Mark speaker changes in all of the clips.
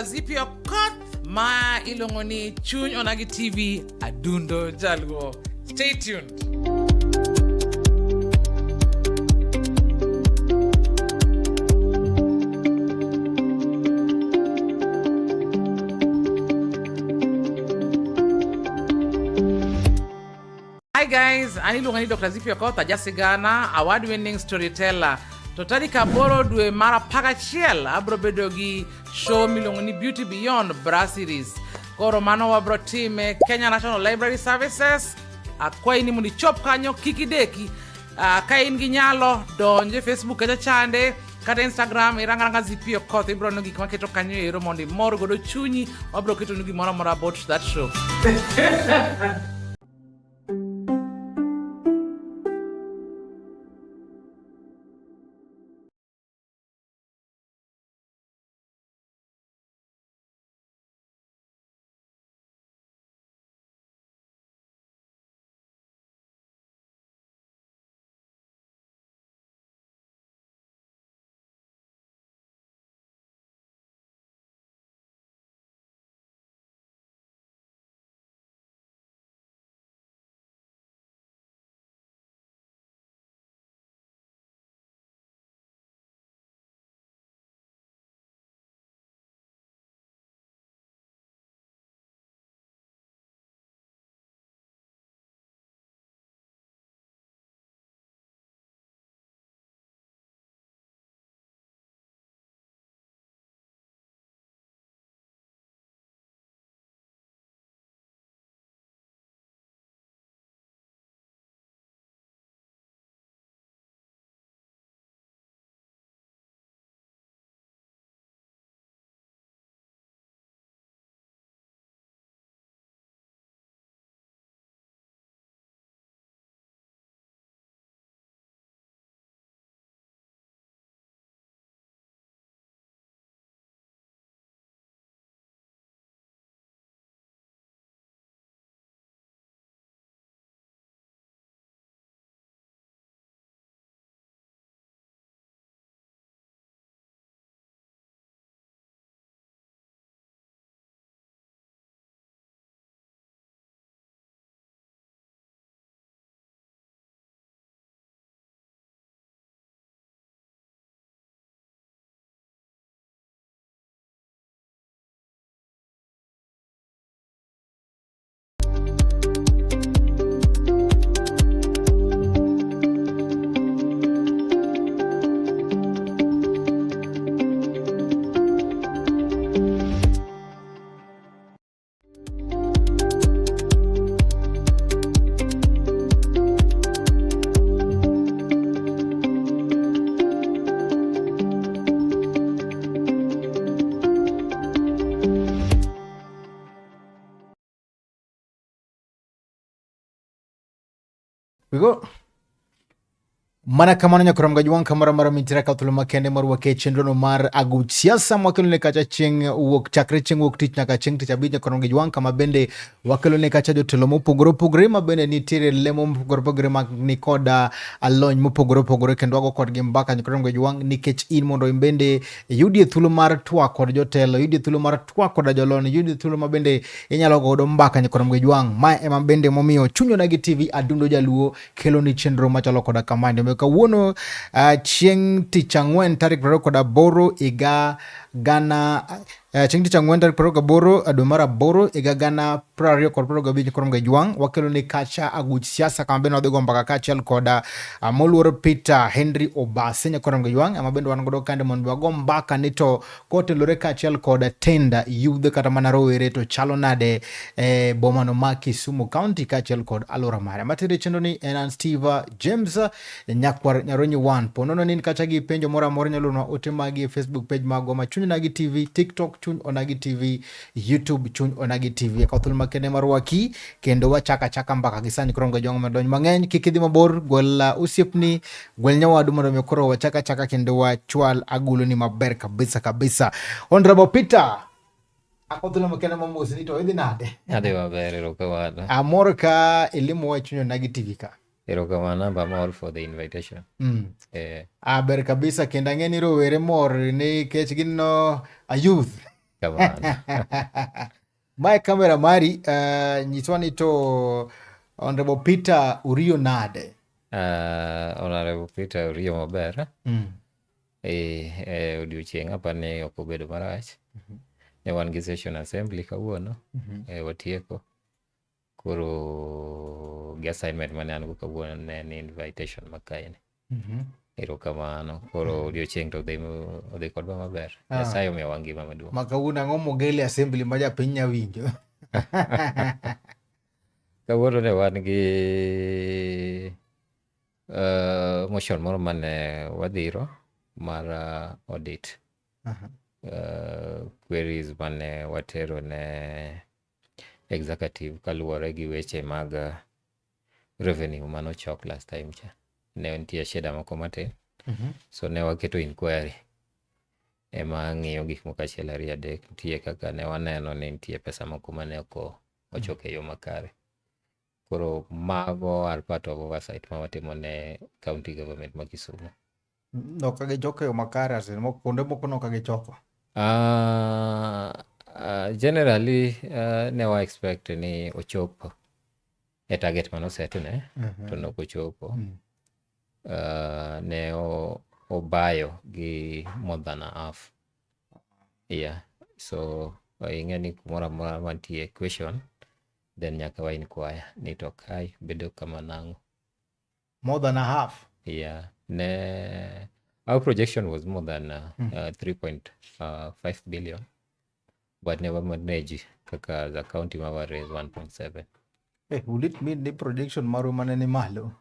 Speaker 1: Dr. Zippy Okoth ma ilongoni Chuny Onagi TV adundo jaluo. Stay tuned. Hi guys, ani lungani Dr. Zippy Okoth ajasigana award-winning storyteller. Totari kaboro dwe mara pagachiel abro bedo gi show milongoni Beauty Beyond Bra Series. Koro mano wabro time Kenya National Library Services. Akwai ni mundi chop kanyo kikideki. Ka in gi nyalo donje Facebook kacha chande kata Instagram iranga Zippy Okoth ibro no gik maketo kanyo ero mondi mor godo chunyi wabro keto no gimoro mora about that show.
Speaker 2: We go. Mana kamano nyakuram gajuan kamara mara mintira katulu makende maru wake chendrono mar agu siasa mwakilone kacha cheng wok chakre cheng wok tich naka cheng tich abid nyakuram gajuan kama bende wakilone kacha jotelo mopogore opogore ma bende nitire lemo mopogore opogore ma nikoda alony mopogore opogore kendo wago kod gimbaka nyakuram gajuan nikech in mondo imbende yudi thulo mar twa kod jotelo yudi thulo mar twa kod jolon yudi thulo ma bende inyalo godo mbaka nyakuram gajuan ma ema bende momiyo Chuny Onagi TV adundo jaluo kelo ni chendro machalo koda kamande kawuono chieng' tich ang'wen tarik 28 higa gana chieng' tich ang'wen tarik 28 dwe mar aboro higa gana 2025 Nyakuram Gajuang wakelo ni kacha aguch siasa kama bende wadhigo mbaka kachiel koda moluor Peter Henry Obase Nyakuram Gajuang ama bende wan godo kande mondo wago mbaka ni to kotelore kachiel koda tenda youth kata mana rowere to chalo nade bomano ma Kisumu County kachiel kod alura mare matere chendo ni en Steve James nyakwar nyaronyi one ponono nin kacha gi penjo mora mora nyalo na ote magi Facebook page mago ma Chuny Onagi TV, TikTok Chuny Onagi TV, YouTube Chuny Onagi TV akathul makene marwaki kendo wachaka mbaka gisani Nyakuram Gajuang madony mang'eny kikidhi mabor gwel usiepni gwel nyawadu mondo mekoro wachaka kendo wachwal agulu ni maber kabisa Honorable Peter akathul makene mamosi ni to idhi nade
Speaker 3: Ade maber erokamano
Speaker 2: amor ka ilimo wa Chuny Onagi TV ka
Speaker 3: erokamano I'm all for the invitation.
Speaker 2: ber kabisa kendo ang'eni rowere mor ni kech gin no a youth
Speaker 3: Kamano.
Speaker 2: Mae kamera mari nyiswa ni to Honorable Peter Urio nade.
Speaker 3: Honorable Peter Urio maber. Odiochieng' apani ok obedo marach. Ne wan gi session assembly kawuono. Watieko. Koro gi assignment mane an go kawuono ne en invitation makaini. Erokamano. Koro odiochieng' to odhi kodwa maber. Nyasaye omiyo wan ngima maduong'.
Speaker 2: Ma kawuono ang'o mogele assembly ma japiny nya winjo.
Speaker 3: Kawuono ne wan gi motion moro mane wadhiro mar audit. Queries mane watero ne executive kaluwore gi weche mag revenue manochok last time cha. Ne nitie shida moko matin. So ne waketo inquiry ema ng'iyo gik moko achiel ariyo adek. Nitie kaka ne waneno ni nitie pesa moko mane ok ochok e yo makare. Koro mago are part of oversight ma watimo ne county government ma Kisumu.
Speaker 2: Nok gichoko yo makare asen kuonde moko nok gichoko.
Speaker 3: Generally ne wa expect ni ochop e target manosetne to nok ochopo. Ne obayo gi more than a half. Yeah. So ing'e ni kumoro amora mantie question then nyaka wa inquire ni to kai bedo kama nango.
Speaker 2: More than a half?
Speaker 3: Yeah. Our projection was more than 3.5 billion. But never manage kaka the county ma raise 1.7.
Speaker 2: Will it mean the projection maru manene malo?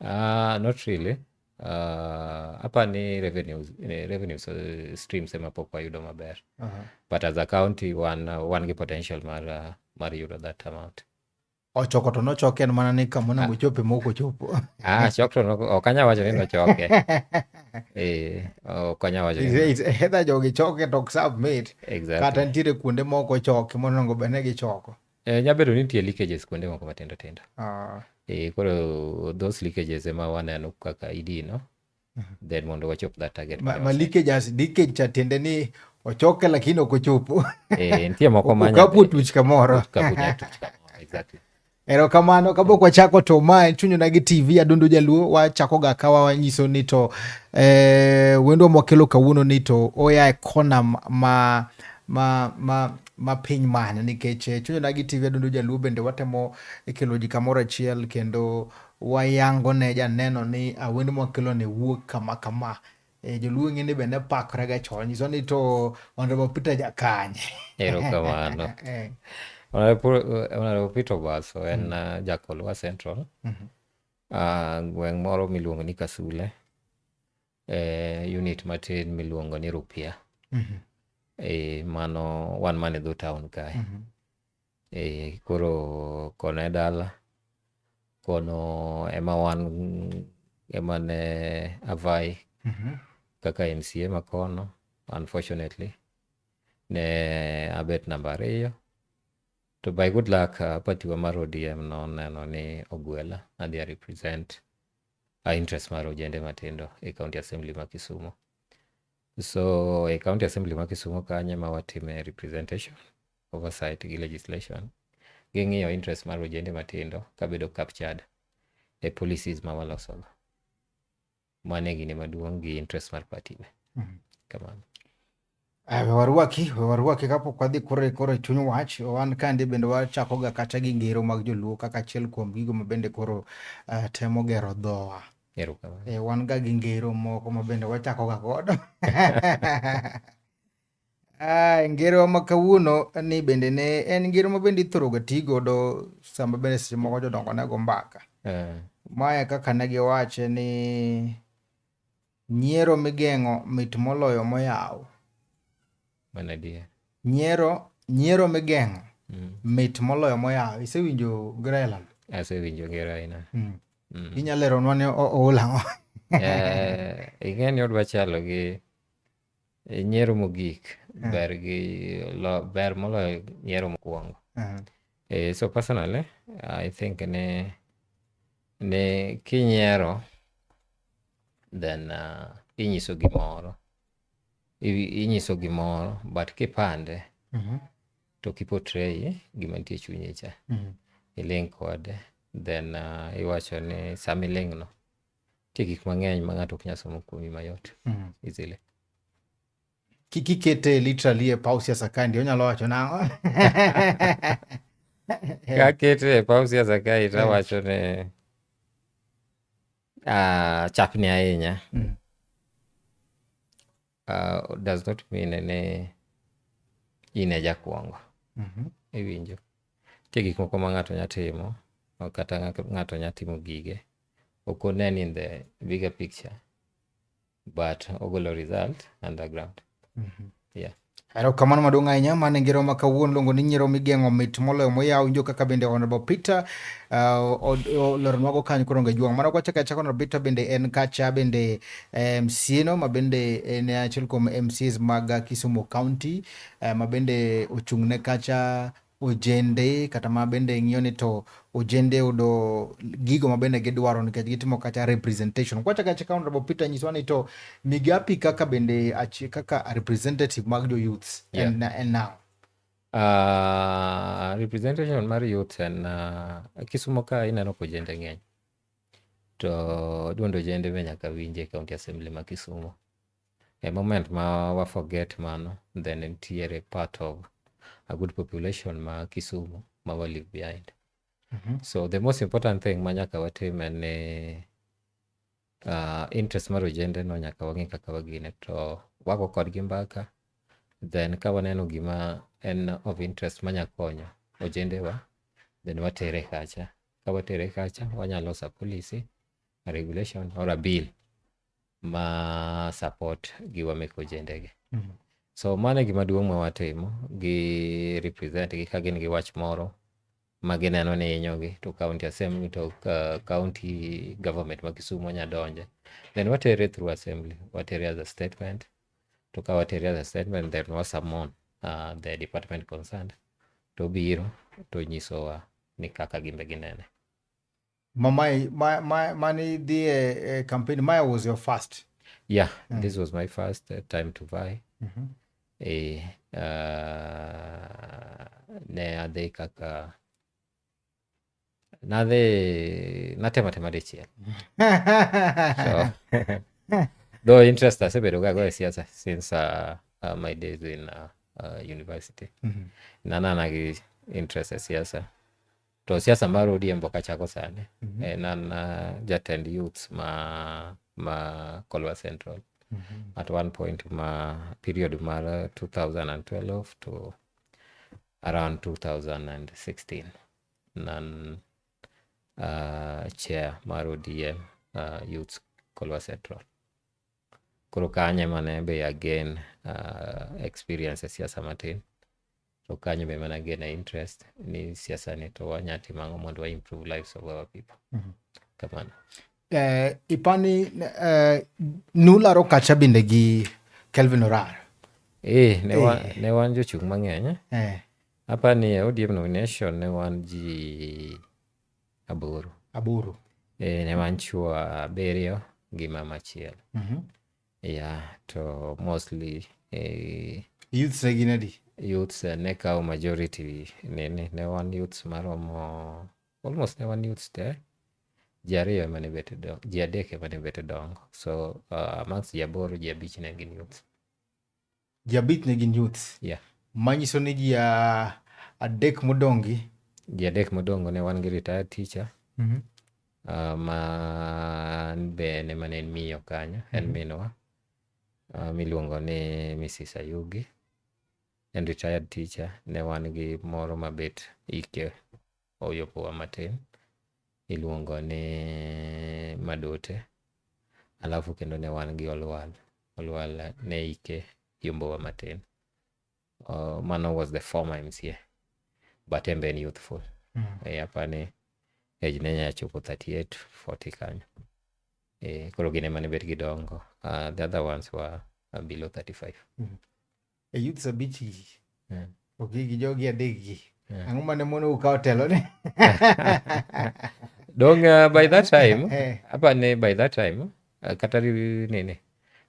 Speaker 3: Not really. Hapa ni revenue streams ema pok wayudo maber. But as a county one gi potential mar yudo that amount.
Speaker 2: Ochoko to nochoke en mana ni kama onego chope moko chopo.
Speaker 3: Chok to ok anya wacho ni nochoke. Ok anya wacho ni.
Speaker 2: It's either jogi choke to submit.
Speaker 3: Exactly.
Speaker 2: Kata ntiere kuonde moko choke monego bene gichoko.
Speaker 3: Nyabedo ni nitie leakages kuonde moko matindo tindo. Koro those leakages ema waneno kaka idino. Then mondo wachop that target.
Speaker 2: Ma leakage cha tiende ni ochoke lakini ok ochopo.
Speaker 3: Nitie moko manya.
Speaker 2: Kapu tuch kamoro.
Speaker 3: Exactly.
Speaker 2: Erokamano kabok wachako to ma chunyo na gi TV Adundo Jaluo wachako ga kawa wanyiso ni to wendo mwakelo kawuono ni to oya e kona ma piny mane nikech chunyo na gi TV Adundo Jaluo bende watemo kelo ji kamoro achiel kendo wayango ne janeno ni wendo mwakelo ne wuok kama joluo ng'eni bende pakore ga chon nyiso ni to Honorable Peter jakanye.
Speaker 3: Erokamano. Honorable Peter Baso en Jakolwa Central. Gweng' moro miluongo ni Kasule. Unit matin miluongo ni Rupia. Mano wan mane dho town kae. Koro kono e dala. Kono ema ne avai kaka MCA makono. Unfortunately. Ne abet namba 2. To by good luck, partiwa mar ODM no neno ni ogwela adhi represent interest mar ojende matindo e County Assembly ma Kisumu. So e County Assembly ma Kisumu kanye ma watime representation, oversight gi legislation. Ging'iyo interest mar ojende matindo kabedo captured e policies ma waloso. Mane gini maduong' gi interest mar party be. Kamano.
Speaker 2: Warwaki kapok wadhi koro chuny wach wan kandi bende wachako ga kata gi ngero mag joluo kaka achiel kuom gigo ma bende koro temo gero dhowa. Wan ga gi ngero moko ma bende wachako ga godo. Ngero ma kawuono ni bende ne en ngero ma bende ithoro ga ti godo sama bende seche moko jodongo ne go mbaka. Maya kaka ne giwache ni nyiero migeng'o mit moloyo moyaw. Nyiero migeng'o mit moloyo moyaw. Isewinjo grela?
Speaker 3: Asewinjo ngero aina.
Speaker 2: Inyalo ronwa ni oulang'o?
Speaker 3: Ing'e ni odwa chalo gi nyiero mogik ber moloyo nyiero mokwongo. So personally I think ni kinyiero then inyiso gimoro but kipande to kiportray gima nitie chunyi cha. Iling kode, then iwacho ni sami ling no. Tie gik mang'eny ma ng'ato ok nyal somo kuomi mayot. Easily.
Speaker 2: Kikete literally e paw siasa ka ndio onyalo wacho nang'o?
Speaker 3: Kakete e paw siasa ka itawacho ni chapni ahinya. Does not mean ni in e jakuongo. Iwinjo. Tie gik moko ma ng'ato nya timo, kata ng'ato nya timo gige. Ok onen in the bigger picture, but ogolo result underground. Yeah.
Speaker 2: Erokamano maduong' ahinya. Mane ngero ma kawuono luongo ni nyiero migeng'o mit moloyo moyaw. Winjo kaka bende Honorable Peter loronwago kanyo koro Ngajwang'. Mana kwachaka Honorable Peter bende en kacha bende MCA no ma bende en achiel kuom MCs mag Kisumu County, ma bende ochung'ne kacha ojende, kata ma bende ng'iyo ni to ojende yudo gigo ma bende gidwaro nikech gitimo kacha representation. Kwachaka Honorable Peter nyiswa ni to migapi kaka bende kaka representative mag jo youths and now.
Speaker 3: Representation mar youth en Kisumu ka ineno ko ojende ng'eny. To duond ojende be nyaka winje County Assembly ma Kisumu. E moment ma wa forget mano, then entiere part of a good population ma Kisumu ma wa leave behind. So the most important thing ma nyaka watim en interest mar ojende no nyaka wang'i kaka wagine to wago kodgi mbaka, then ka waneno gima en of interest ma nya konyo ojende wa, then watere kacha. Ka watere kacha wanyalo loso policy, a regulation or a bill ma support giwa mek ojende gi. So mano gima duong' ma watimo gi represent gi ka gin gi wach moro ma gineno ni hinyogi to County Assembly to county government ma Kisumu nya donje, then watere through assembly, watere as a statement. To ka watere as a statement, then wasamon the department concerned to biro to nyisowa ni kaka gimbe ginene.
Speaker 2: Mani the campaign, Maya was your first.
Speaker 3: Yeah, this was my first time to vie. Ne adhi kaka natema dichiel. So though interest asebedo ga go e siasa since my days in university. Nana gi interest e siasa. To siasa mar ODM boka chako sane. Nan jatend youths ma Kolwa Central. At one point period mar 2012 to around 2016. Nan chair mar ODM youths Kolwa Central. Koro kanye mane be again experience siasa matin. To kanye be mana again interest ni siasa ni to wanyati mango mondo wa improve lives of our people. Kamano.
Speaker 2: Ipani nularo kacha bende gi Kelvin Orar.
Speaker 3: Ne wan jochung' mang'eny. Apani ODM nomination ne wan ji aboro. Ne wan chuo abiriyo gi mama achiel. Yeah, to mostly
Speaker 2: youths ginadi.
Speaker 3: Youths ne kao majority ne wan youths maromo almost ne wan youths te. Ji ariyo mane bete dongo, ji adek mane bete dongo. So amongst ji aboro, ji abich ne gin youths.
Speaker 2: Ji abich ne gin youths?
Speaker 3: Yeah.
Speaker 2: Manyiso ni ji adek modongi?
Speaker 3: Ji adek modongo ne wan gi retired teacher. Ma be ne mane en miyo kanyo, en minwa. Miluongo ni Mrs. Ayugi. En retired teacher. Ne wan gi moro mabet ike oyopo matin. Iluongo ni Madote. Alafu kendo ne wan gi Olwal ne ike yombo matin. Mano was the former MCA. But embe ni youthful. Apani age ne nya chopo 38, 40 kanyo. Koro gine mane bet gidongo. The other ones were below 35.
Speaker 2: Youths abichi. Okay, gi jogi adegi. Ang'o mane mono ukaw telo ne?
Speaker 3: Dong by that time, apane by that time, kata nini,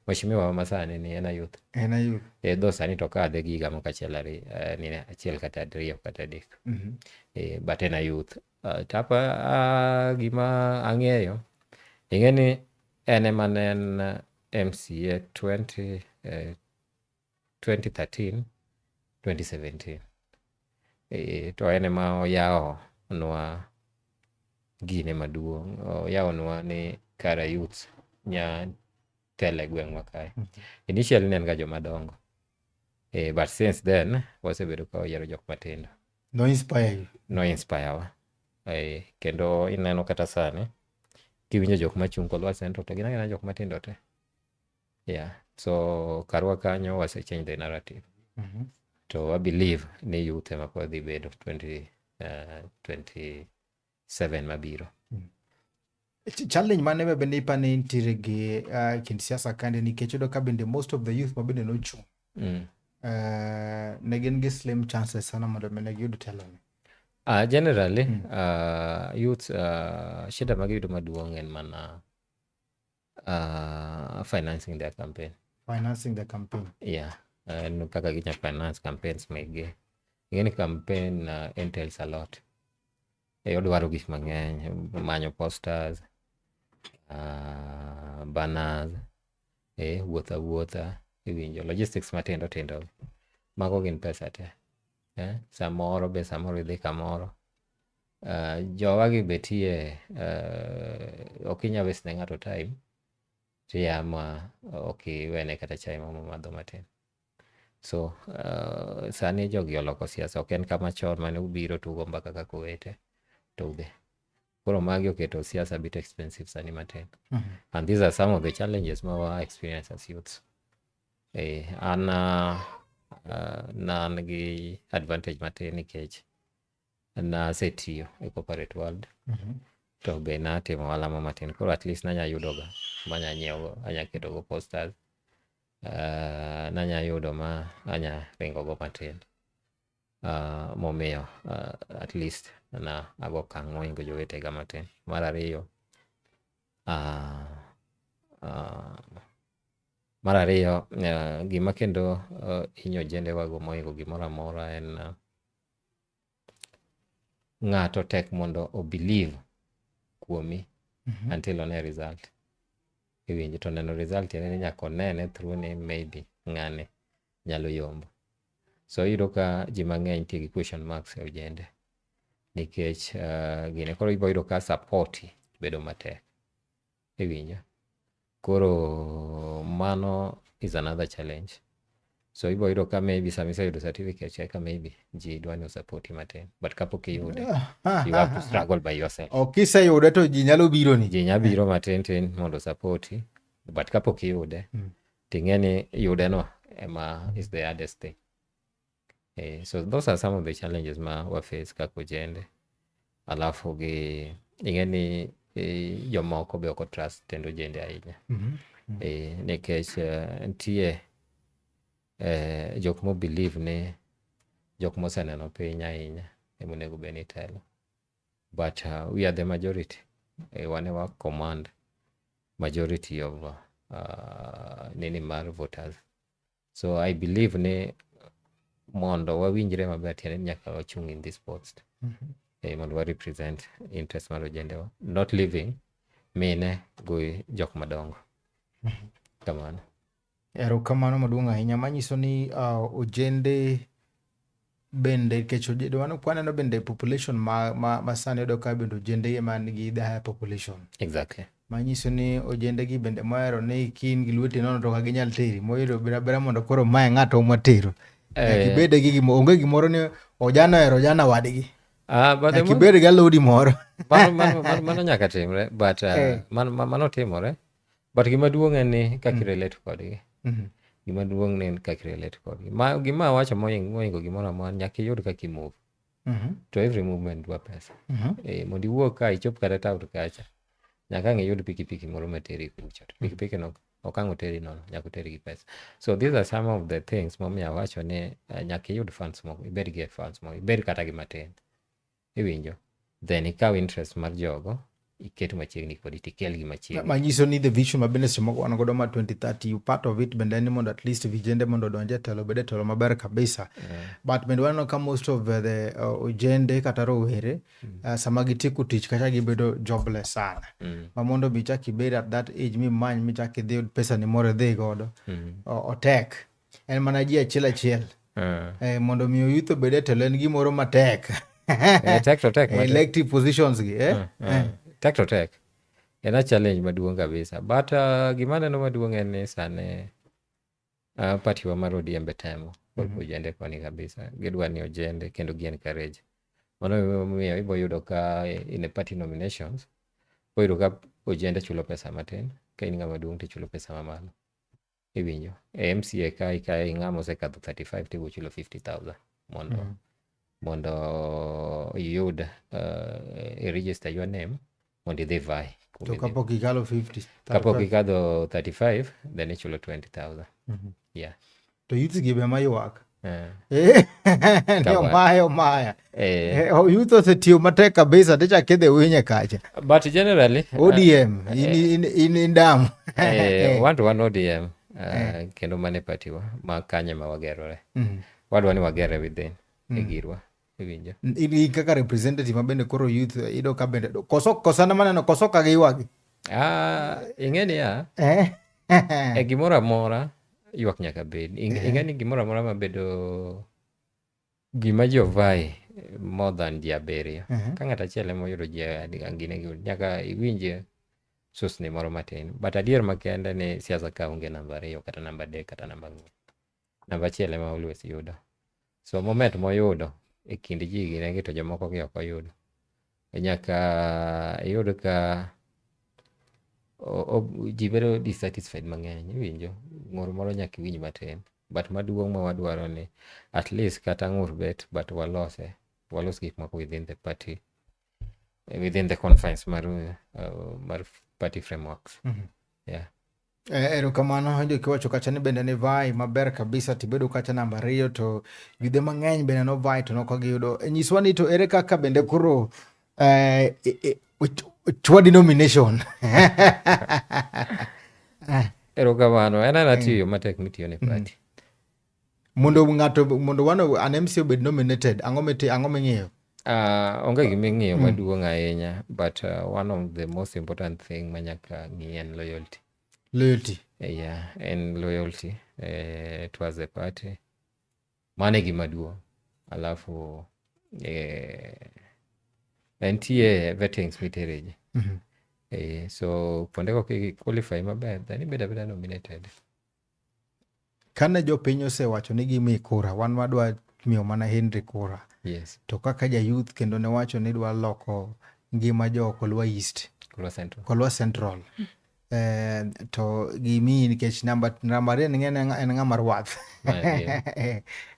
Speaker 3: Mheshimiwa masani ni en ayuth.
Speaker 2: En ayuth.
Speaker 3: Dho sani to kadhe gi higa moko achiel kata ariyo kata adek. But en ayuth. Tapa gima ang'eyo, ing'eni en ema ne en MCA 2013 2017. To en ema oyawo nwa gine maduong', oyawo nwa ni Kara Youth nya tele gweng'wa kae. Initially ne en ga jomadongo, but since then wasebedo ka oyiero jok matindo.
Speaker 2: No inspire
Speaker 3: wa. Kendo ineno kata sani kiwinjo jok machung' Kolwa Central to gin agina jok matindo te. So karwa kanyo wase change the narrative. To I believe ni youth ema pod dhi bedo 27 mabiro.
Speaker 2: Challenge mane bende ipani nitiere gi kind siasa kande nikech yudo ka bende most of the youth mabende nochung'. Ne gin gi slim chances sana mondo ne giyud telo ni.
Speaker 3: Generally, youth shida magiyudo maduong' en mana financing their campaign. Kaka ginya finance campaigns mege. Ingeni campaign entails a lot. Odwaro gik mang'eny, manyo posters, banners, wuotha, iwinjo logistics matindo tindo. Mago gin pesa te. Samoro idhi kamoro. Jowagi betie okinya waste ne ng'ato time. Tiyama wene kata chai mama madho matin. So sani jogi oloko siasa, ok en kama chon mane ubiro tugo mbaka kaka owete to udhi. Koro magi oketo siasa bit expensive sani matin. And these are some of the challenges ma wa experience as youths. Nan gi advantage matin nikech na setiyo e corporate world. To be na timo ohala matin. Koro at least nanya yudoga manya nyiewo, anya ketogo posters. Nanya yudo ma anya ringo go matin. Momiyo at least na ago kang' moingo jowetega matin. Mar ariyo, gima kendo hinyo jende wago moingo gimoro amora en ng'ato tek mondo o believe kuomi until one result. Iwinjo to neno result ni nyaka onene through ni maybe ng'ane nyalo yombo. So iyudo ka ji mang'eny tie gi question marks e ojende nikech gine koro iboyudo ka support bedo matek. Iwinjo. Koro mano is another challenge. So iboyudo ka maybe samisa yudo certificate eka maybe ji dwani support matin. But kapok iyude, you have to struggle by yourself.
Speaker 2: Kisa yude to ji nyalo biro ni.
Speaker 3: Ji nyalo biro matin mondo support. But kapok iyude, ting'eni yude no ema is the hardest thing. So those are some of the challenges ma wa face kako jende. Alafu gi ing'eni jomoko be oko trust tendo jende ahinya. Nikech ntie jok mo believe ni jok mo seneno piny ahinya emonego be ni telo. But we are the majority. Wane wa command majority of mar voters. So I believe ni mondo wawinjre maber tiende nyaka wachung in this post. Mondo wa represent interest mar ojendewa. Not living mine go jok madongo. Kamano.
Speaker 2: Erokamano maduong' ahinya manyiso ni ojende bende kech ojende waneno bende population ma sani yudo ka bende ojende man gi the higher population.
Speaker 3: Exactly.
Speaker 2: Manyiso ni ojende gi bende mohero ni kin gi lweti nono to kaginyal teri moyudo bira mondo koro mae ng'ato matero. Kibede gi onge gimoro ni ojana hero ojana wadgi. Kibede ga lodi moro.
Speaker 3: Mano nyaka timre, but mano timore. But gima duong' en ni kaki relate kodgi. Gima duong' en kaki relate kodgi. Gima wacho moingo gimoro amora nyaka iyud kaki move. To every movement dwa pesa. Mondo iwuok ka ichop kata taut kacha. Nyaka ng'iyud pikipiki moro materi kucha. Pikipiki no okang' oteri nono, nyaka oteri gi pesa. So these are some of the things momiyo wacho ni nyaka iyud funds moko, ibed gi funds moko, ibed kata gi matin. Iwinjo. Then ikaw interest mar jogo iket machiegni kodi tikel gi machiegni.
Speaker 2: Manyiso ni the vision mabende semoko wan godo ma 2030 you part of it bende ni mondo at least vijende mondo donje telo bede telo maber kabisa. But bende waneno ka most of the ojende kata rowere sama gitieko tich kata gibedo jobless sana. Ma mondo mi chak ibed at that age mi many mi chak idhi pesa ni moro idhi godo. Otek. En mana ji achiel. Mondo mi oyuto bede telo en gimoro matek.
Speaker 3: Tek to tek.
Speaker 2: Elective positions gi.
Speaker 3: Tek to tek. En a challenge maduong' kabisa. But gima neno maduong' en ni sane party wa mar ODM betemo. Ojende koni kabisa. Gidwa ni ojende kendo gi encourage. Mano miyo ibo yudo ka in a party nominations. Bo yudo ka ojende chulo pesa matin. Ka in ng'ama duong' tichulo pesa mamalo. Iwinjo. MCA ka ing'ama osekadho 35 tibo chulo 50,000 mondo yud register your name mondo idhi vai.
Speaker 2: To kapok ikalo 50.
Speaker 3: Kapok ikadho 35 then ichulo 20,000. Yeah.
Speaker 2: To youth gi be mayuak. Maya. Youth osetiyo matek kabisa ticha kedhe winye kacha.
Speaker 3: But generally
Speaker 2: ODM in damu.
Speaker 3: Want one ODM kendo mane partiwa ma kanye ma wagerore. Wadwa ni wagere within egirwa. Iwinjo.
Speaker 2: Ini kaka representative mabende koro youth ido ka bende kosana maneno kosoka gi wagi.
Speaker 3: Ingeni ya. Gimoro amora ywak nyaka bed. Ingeni gimoro amora mabedo gima jovai more than diaberia. Ka ng'at achiel ema oyudo ji angine gi nyaka iwinje susni moro matin. But adier makende ni siasa ka onge namba 2 kata namba 3 kata namba 4. Namba achiel ema always yudo. So moment moyudo e kind ji gi to jomoko gi ok oyudo. Nyaka iyud ka ji bedo dissatisfied mang'eny. Iwinjo ng'ur moro nyaka iwinj matin. But maduong' ma wadwaro ni at least kata ng'ur bet but walos gik moko within the party, within the confines mar party frameworks. Yeah.
Speaker 2: Erokamano jo kiwacho kacha ni bende ni vai maber kabisa tibedo kacha namba 2 to gide mang'eny bende no vai to noko giyudo. Nyiswa ni to ere kaka bende koro chwadi nomination.
Speaker 3: Erokamano en tiyo matek mitiyo ne party.
Speaker 2: Mondo wano an MC obed nominated ang'o ming'iyo?
Speaker 3: Onge giming'iyo maduong' ahinya but one of the most important thing manyaka ng'i en loyalty. Yeah, and loyalty towards the party. Mane gima duong'. Alafu entie vettings mitereje. So pondeko ki qualify maber then ibeda nominated.
Speaker 2: Kane jopiny osewacho ni gimi kura wan wadwa miyo mana Henry kura.
Speaker 3: Yes.
Speaker 2: To kaka ja youth kendo ne wacho ni dwa loko ngima jo Kolwa East. Kolwa Central. To gimi nikech namba 2 en ng'ama rwath.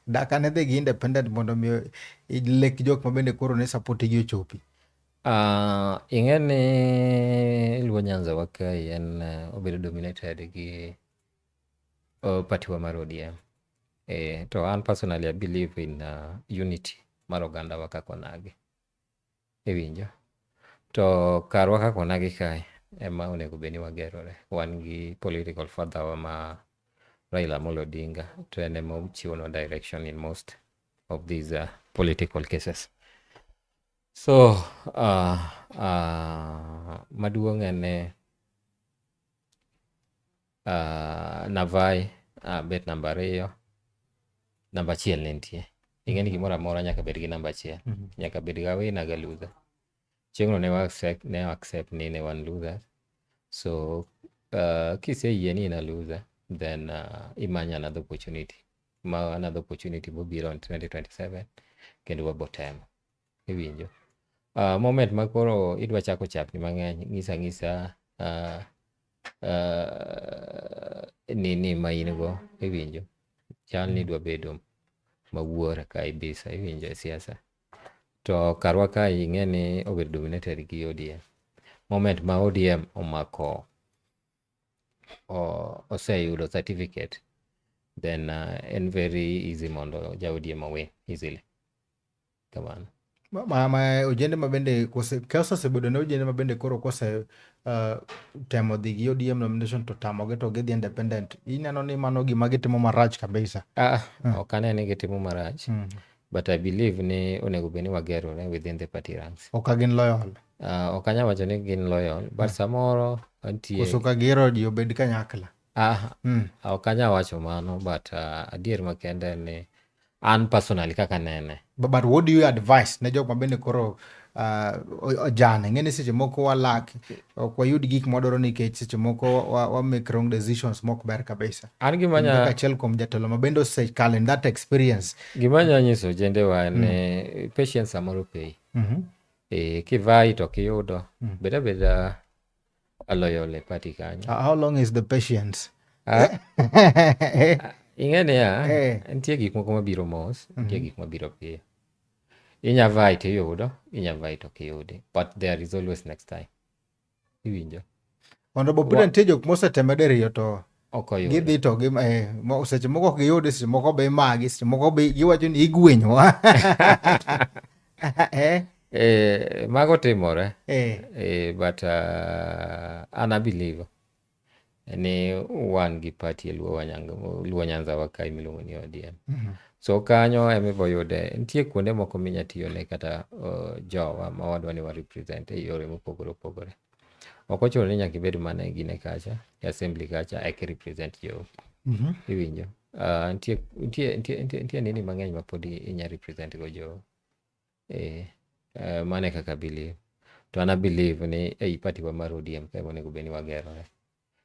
Speaker 2: Daka ne dhi gi independent mondo mi lek jok mabende koro ne support gi ochopi.
Speaker 3: Ing'eni Luo Nyanza wakai en obedo dominated gi party wa mar ODM. To an personally I believe in unity mar oganda wa kako nagi. Iwinjo. To karwa kako nagi kai ema onego beni wagerore. Wan gi political father wa ma Raila Amolo Odinga to en ema ochiwo no direction in most of these political cases. So maduong' en Navai bet namba 2. Namba 1 nitie. Ing'eni gimoro amora nyaka bed gi namba 1. Nyaka bed ga winner ga loser. Chieng'no ne accept ni ne wan loser. So kiseyie ni na loser then imanya another opportunity. Another opportunity will be on 2027 kendo wabotemo. Iwinjo. Moment makoro idwa chako chapni mang'eny ng'isa ni ma in go. Iwinjo. Chal ni dwa bedo mawuora ka ibisa. Iwinjo siasa. To karwa ka ing'eni obedo dominated gi ODM. Moment ma ODM omako oseyudo certificate then en very easy mondo ja ODM win easily. Come on.
Speaker 2: ojende mabende kose osebedo ne ojende mabende koro kose temo dhi gi ODM nomination to tamogi to gidhi independent, ineno ni mano gima gitimo marach kabisa?
Speaker 3: Ok ane ni gitimo marach, but I believe ni onego bed ni wagerore within the party ranks.
Speaker 2: Ok gin loyal?
Speaker 3: Ok anya wacho ni gin loyal, but samoro nitie
Speaker 2: koso ka gihero ji obed kanyakla?
Speaker 3: Ok anya wacho mano, but adier makende ni an personally kaka nene.
Speaker 2: But what do you advise ne jok mabende koro ojane? Ng'eni seche moko walak, ok wayud gik mwadwaro nikech seche moko wa make wrong decisions mok ber kabisa.
Speaker 3: An gimanya
Speaker 2: achiel kuom jatelo mabende osekalo in that experience.
Speaker 3: Gimanya nyiso jendewa ni patience samoro pay. Kivai to kiyudo beda loyal e party kanyo.
Speaker 2: How long is the patience?
Speaker 3: Ing'eni nitie gik moko mabiro mos, nitie gik mabiro piyo. Inya vai tiyudo, inya vai to kiyudi, but there is always next time. Iwinjo?
Speaker 2: Honorable Peter, nitie jok mosetemo diriyo to
Speaker 3: gidhi
Speaker 2: to seche moko ok giyudi, seche moko be imagi, seche moko be giwacho ni igwenyowa.
Speaker 3: Mago timore, but an I believe ni wan gi party Luo Nyanza wa kae miluongo ni ODM. So kanyo emiboyude nitie kuonde moko minya tiyone kata jowa ma wadwa ni wa represent e yore mopogore opogore. Ok ochuno ni nyaka ibed mana e gine kacha, e assembly kacha eka represent jo. Iwinjo? Nitie nini mang'eny ma pod inya represent go jo. Mane kaka believe. To an believe ni ei party wa mar ODM kae monego bed ni wagerore.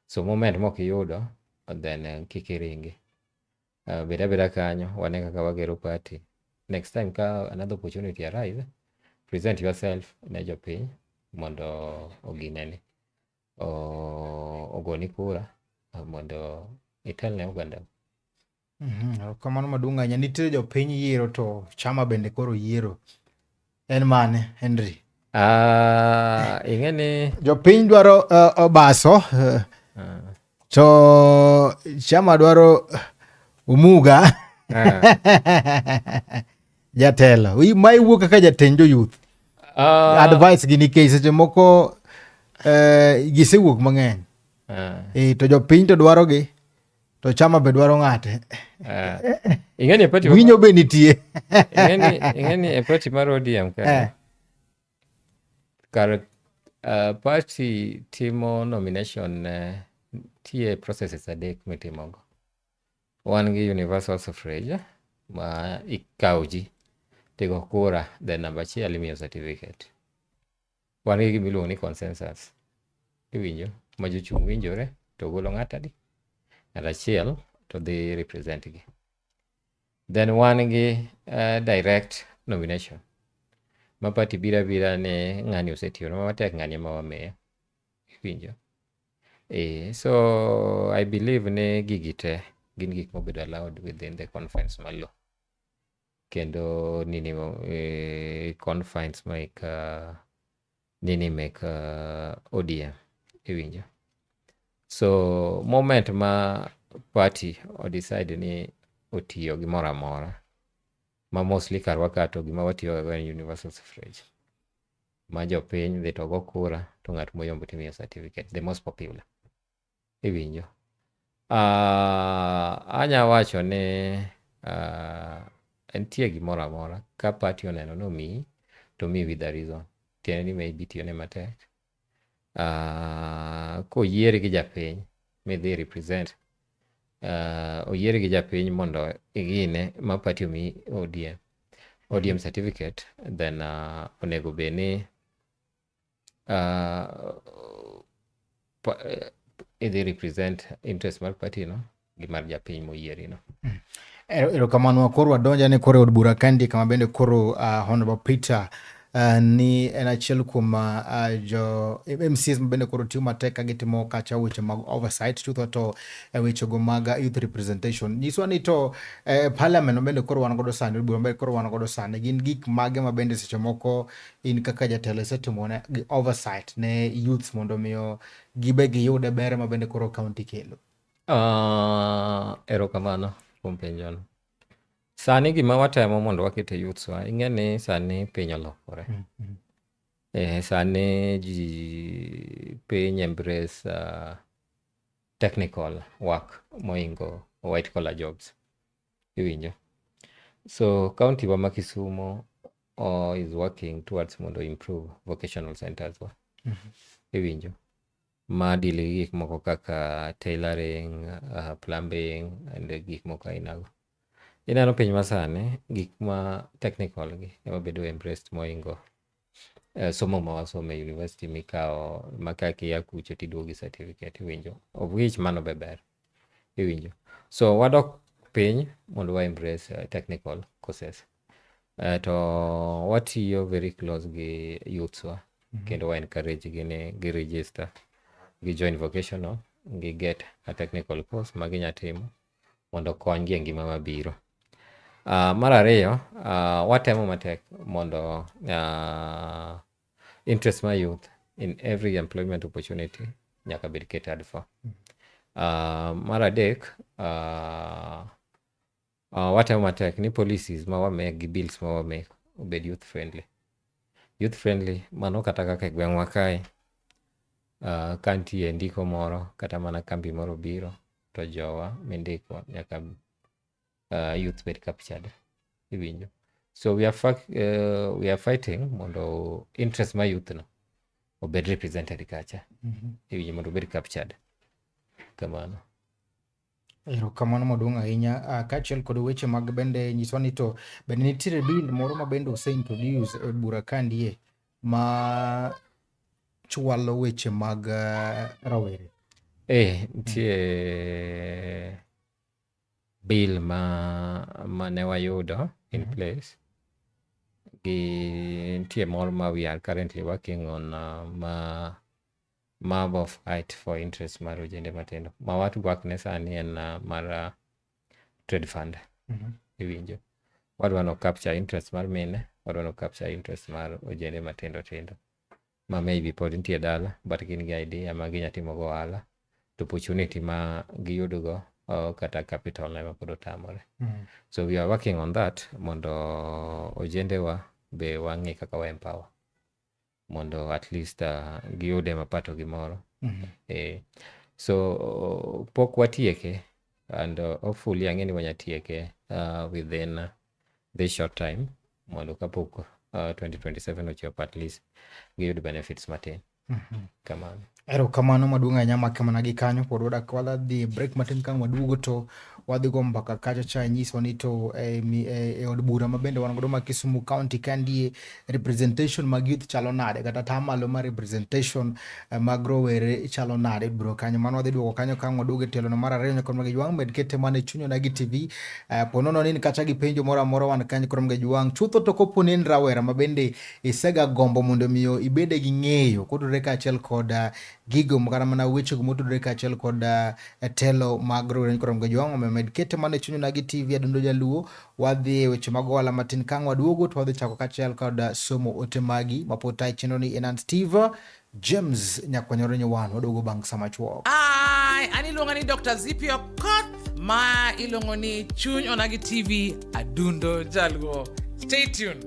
Speaker 3: So moment mok iyudo, then kik iringi. Beda kanyo, wane kaka wagero party. Next time ka another opportunity arise, present yourself ne jopiny mondo ogineni. Ogoni kura mondo itelne oganda.
Speaker 2: Kamano maduong' ahinya. Nitie jopiny yiero to chama bende koro yiero. En mane, Henry?
Speaker 3: Ing'eni
Speaker 2: jopiny dwaro Obaso, to chama dwaro Omuga. Jatelo ma iwuok kaka jatend jo-youth, advice gi nikech seche moko gisewuok mang'eny, to jopiny to dwaro gi, to chama be dwaro ng'ate.
Speaker 3: Ing'eni party
Speaker 2: winyo be nitie.
Speaker 3: Ing'eni e party mar ODM kar party timo nomination, tie processes adek mitimogo. Wan gi universal suffrage ma ikawo ji tigo kura, then number achiel imiyo certificate. Wan gi gimiluongo ni consensus. Iwinjo? Ma jochung' winjore to golo ng'at achiel to dhi represent gi. Then wan gi direct nomination. Ma party bira ni ng'ani osetiyo ma matek, ng'ani ema wamiyo. Iwinjo? So I believe ni gigi te gin gik mobedo allowed within the confines malo. Kendo confines mek ODM. Iwinjo? So moment ma party o decide ni otiyo gimoro amora, ma mostly karwa kato gima watiyo go en universal suffrage. Ma jopiny dhi to go kura, to ng'at moyombo timiyo certificate, the most popular. Iwinjo? Anya wacho ni entie gimoro amora ka party oneno nomiyi, to miyi with a reason. Tiende ni maybe tiyone matek. Koyieri gi japiny midhi represent, oyieri gi japiny mondo igine ma party omiyi ODM certificate, then onego bed ni idhi represent interest mar party no gi mar japiny moyieri no.
Speaker 2: Erokamano. Koro wadonja ni koro od bura kandi kama bende koro Honorable Peter ni en achiel kuom jo MCs mabende koro tiyo matek ka gitimo kacha weche mag oversight chutho to weche go mag youth representation. Nyiswa ni to parliament mabende koro wan godo sani, od bura mabende koro wan godo sani, gin gik mage mabende seche moko in kaka jatelo isetimo ne gi oversight ne youths mondo miyo gibe giyude ber mabende koro county kelo?
Speaker 3: Erokamano kuom penjono. Sani gima watemo mondo wakete youths wa, ing'e ni sani piny olokore. Sani ji piny embrace technical work moingo white collar jobs. Iwinjo. So county wa ma Kisumu is working towards mondo improve vocational centers wa. Iwinjo. Ma deal gi gik moko kaka tailoring, plumbing and gik moko ainago. Ineno piny masani gik ma technical gi ema bedo embraced moingo somo ma wasomo e university mikao makaki ya kucho tiduogi certificate. Iwinjo, of which mano be ber. Iwinjo. So wadok piny mondo wa embrace technical courses. To watiyo very close gi youths wa kendo wa encourage gi ni gi register gi join vocational gi get a technical course ma ginya timo mondo kony gi e ngima mabiro. Mar ariyo, watemo matek mondo interest my youth in every employment opportunity nyaka bed catered for. Mar adek, watemo matek ni policies ma wamek gi bills ma wamek obed youth friendly. Youth friendly mano kata kaka gweng'wa kae, kantie ndiko moro kata mana kambi moro biro to jowa mindiko nyaka youth bed captured. Iwinjo. So we are fighting mondo interest my youth no obed represented kacha. Iwinjo mondo obed captured. Kamano.
Speaker 2: Erokamano maduong' ahinya. Kaachiel kod weche mag bende nyiswa ni to bende nitiere bill moro ma bende oseintroduce e bura kandie ma chwalo weche mag rawere.
Speaker 3: Nitie bill ma ne wayudo in place. Nitie moro ma we are currently working on map of height for interest mar ojende matindo. Ma watwak ne sani en mar trade fund. Iwinjo. Wadwa no capture interest mar mine, wadwa no capture interest mar ojende matindo tindo. Ma maybe pod nitie dala, but gin gi idea ma ginya timo go ohala. To opportunity ma giyudogo kata capital na pod otamore. So we are working on that mondo ojende wa be wang'e kaka wa empower. Mondo at least giyude mapato gimoro. So pok watieke and hopefully ang'e ni wanya tieke within this short time mondo kapok 2027 ochopo at least giyud benefits matin. Kamano.
Speaker 2: Erokamano maduong' ahinya makama gi kanyo pod wadak wadhi break matin ka waduogo to wadhi go mbaka kacha cha nyiswa ni to e od bura ma bende wan godo ma Kisumu County kandie representation mag youth chalo nade kata tamalo mar representation mag rowere chalo nade bro kanyo mano wadhi duogo kanyo ka waduogo telo no mar ariyo nyakon mag jwang' med kete mane chunyo na gi TV ponono ni kacha gi penjo moro amora wan kanyo krom ga jwang' chutho to kopo ni rawera ma bende isega gombo mondo miyo ibede gi ng'eyo kudure ka achiel kod gigo makara mana weche gumotudre ka achiel kod telo mag rowere krom ga jwang' med kete mane chunyo na gi TV adundo jaluo wadhi weche mag ohala matin kang waduogo to wadhi chako kachiel kod somo ote magi mapota chenro ni Enan Steve James nyakwanyore nyowan waduogo bang' sama chuok.
Speaker 1: Ani luongo ni Dr. Zippy Okoth ma ilongo ni Chuny Onagi TV adundo jaluo. Stay tuned.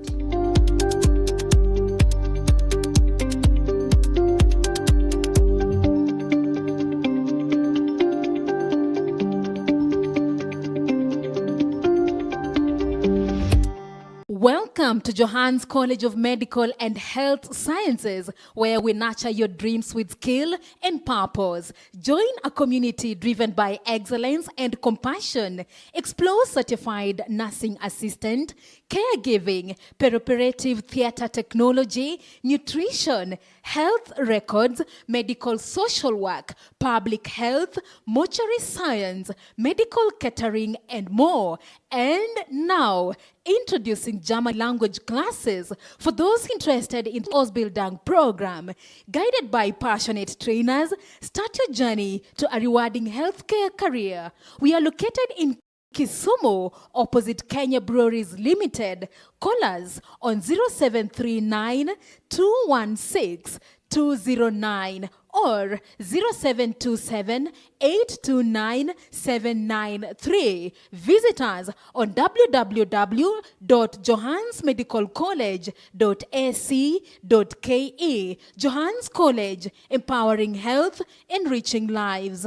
Speaker 4: Welcome to Johannes College of Medical and Health Sciences, where we nurture your dreams with skill and purpose. Join a community driven by excellence and compassion. Explore certified nursing assistant, caregiving, perioperative theater technology, nutrition, health records, medical social work, public health, mortuary science, medical catering, and more. And now, introducing German language classes for those interested in the Ausbildung program. Guided by passionate trainers, start your journey to a rewarding healthcare career. We are located in Kisumu, opposite Kenya Breweries Limited. Call us on 0739 216 209 or 0727 829 793. Visit us on www.johannesmedicalcollege.ac.ke. Johans College, empowering health, enriching lives.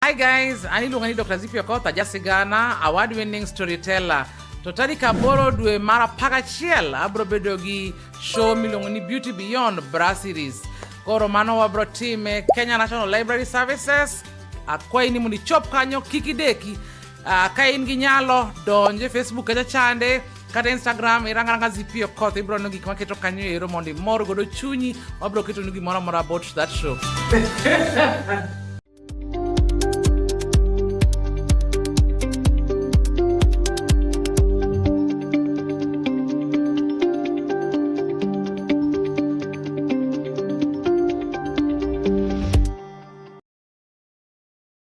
Speaker 1: Hi guys, aniluongo ni Dr. Zipio Kotha Jasigana, award-winning storyteller. To tarik aboro dwe mar 11 abro bedo gi show miluongo ni Beauty Beyond Brasseries. Koro mano wabro time Kenya National Library Services. Akwayi ni mondo ichop kanyo kik ideki. Ka in gi nyalo donje Facebook kacha chande kata Instagram iranga Zipio Kotha, ibro no gik maketo kanyo ero mondo imor godo chunyi. Wabro keto ni gimoro amora about that show.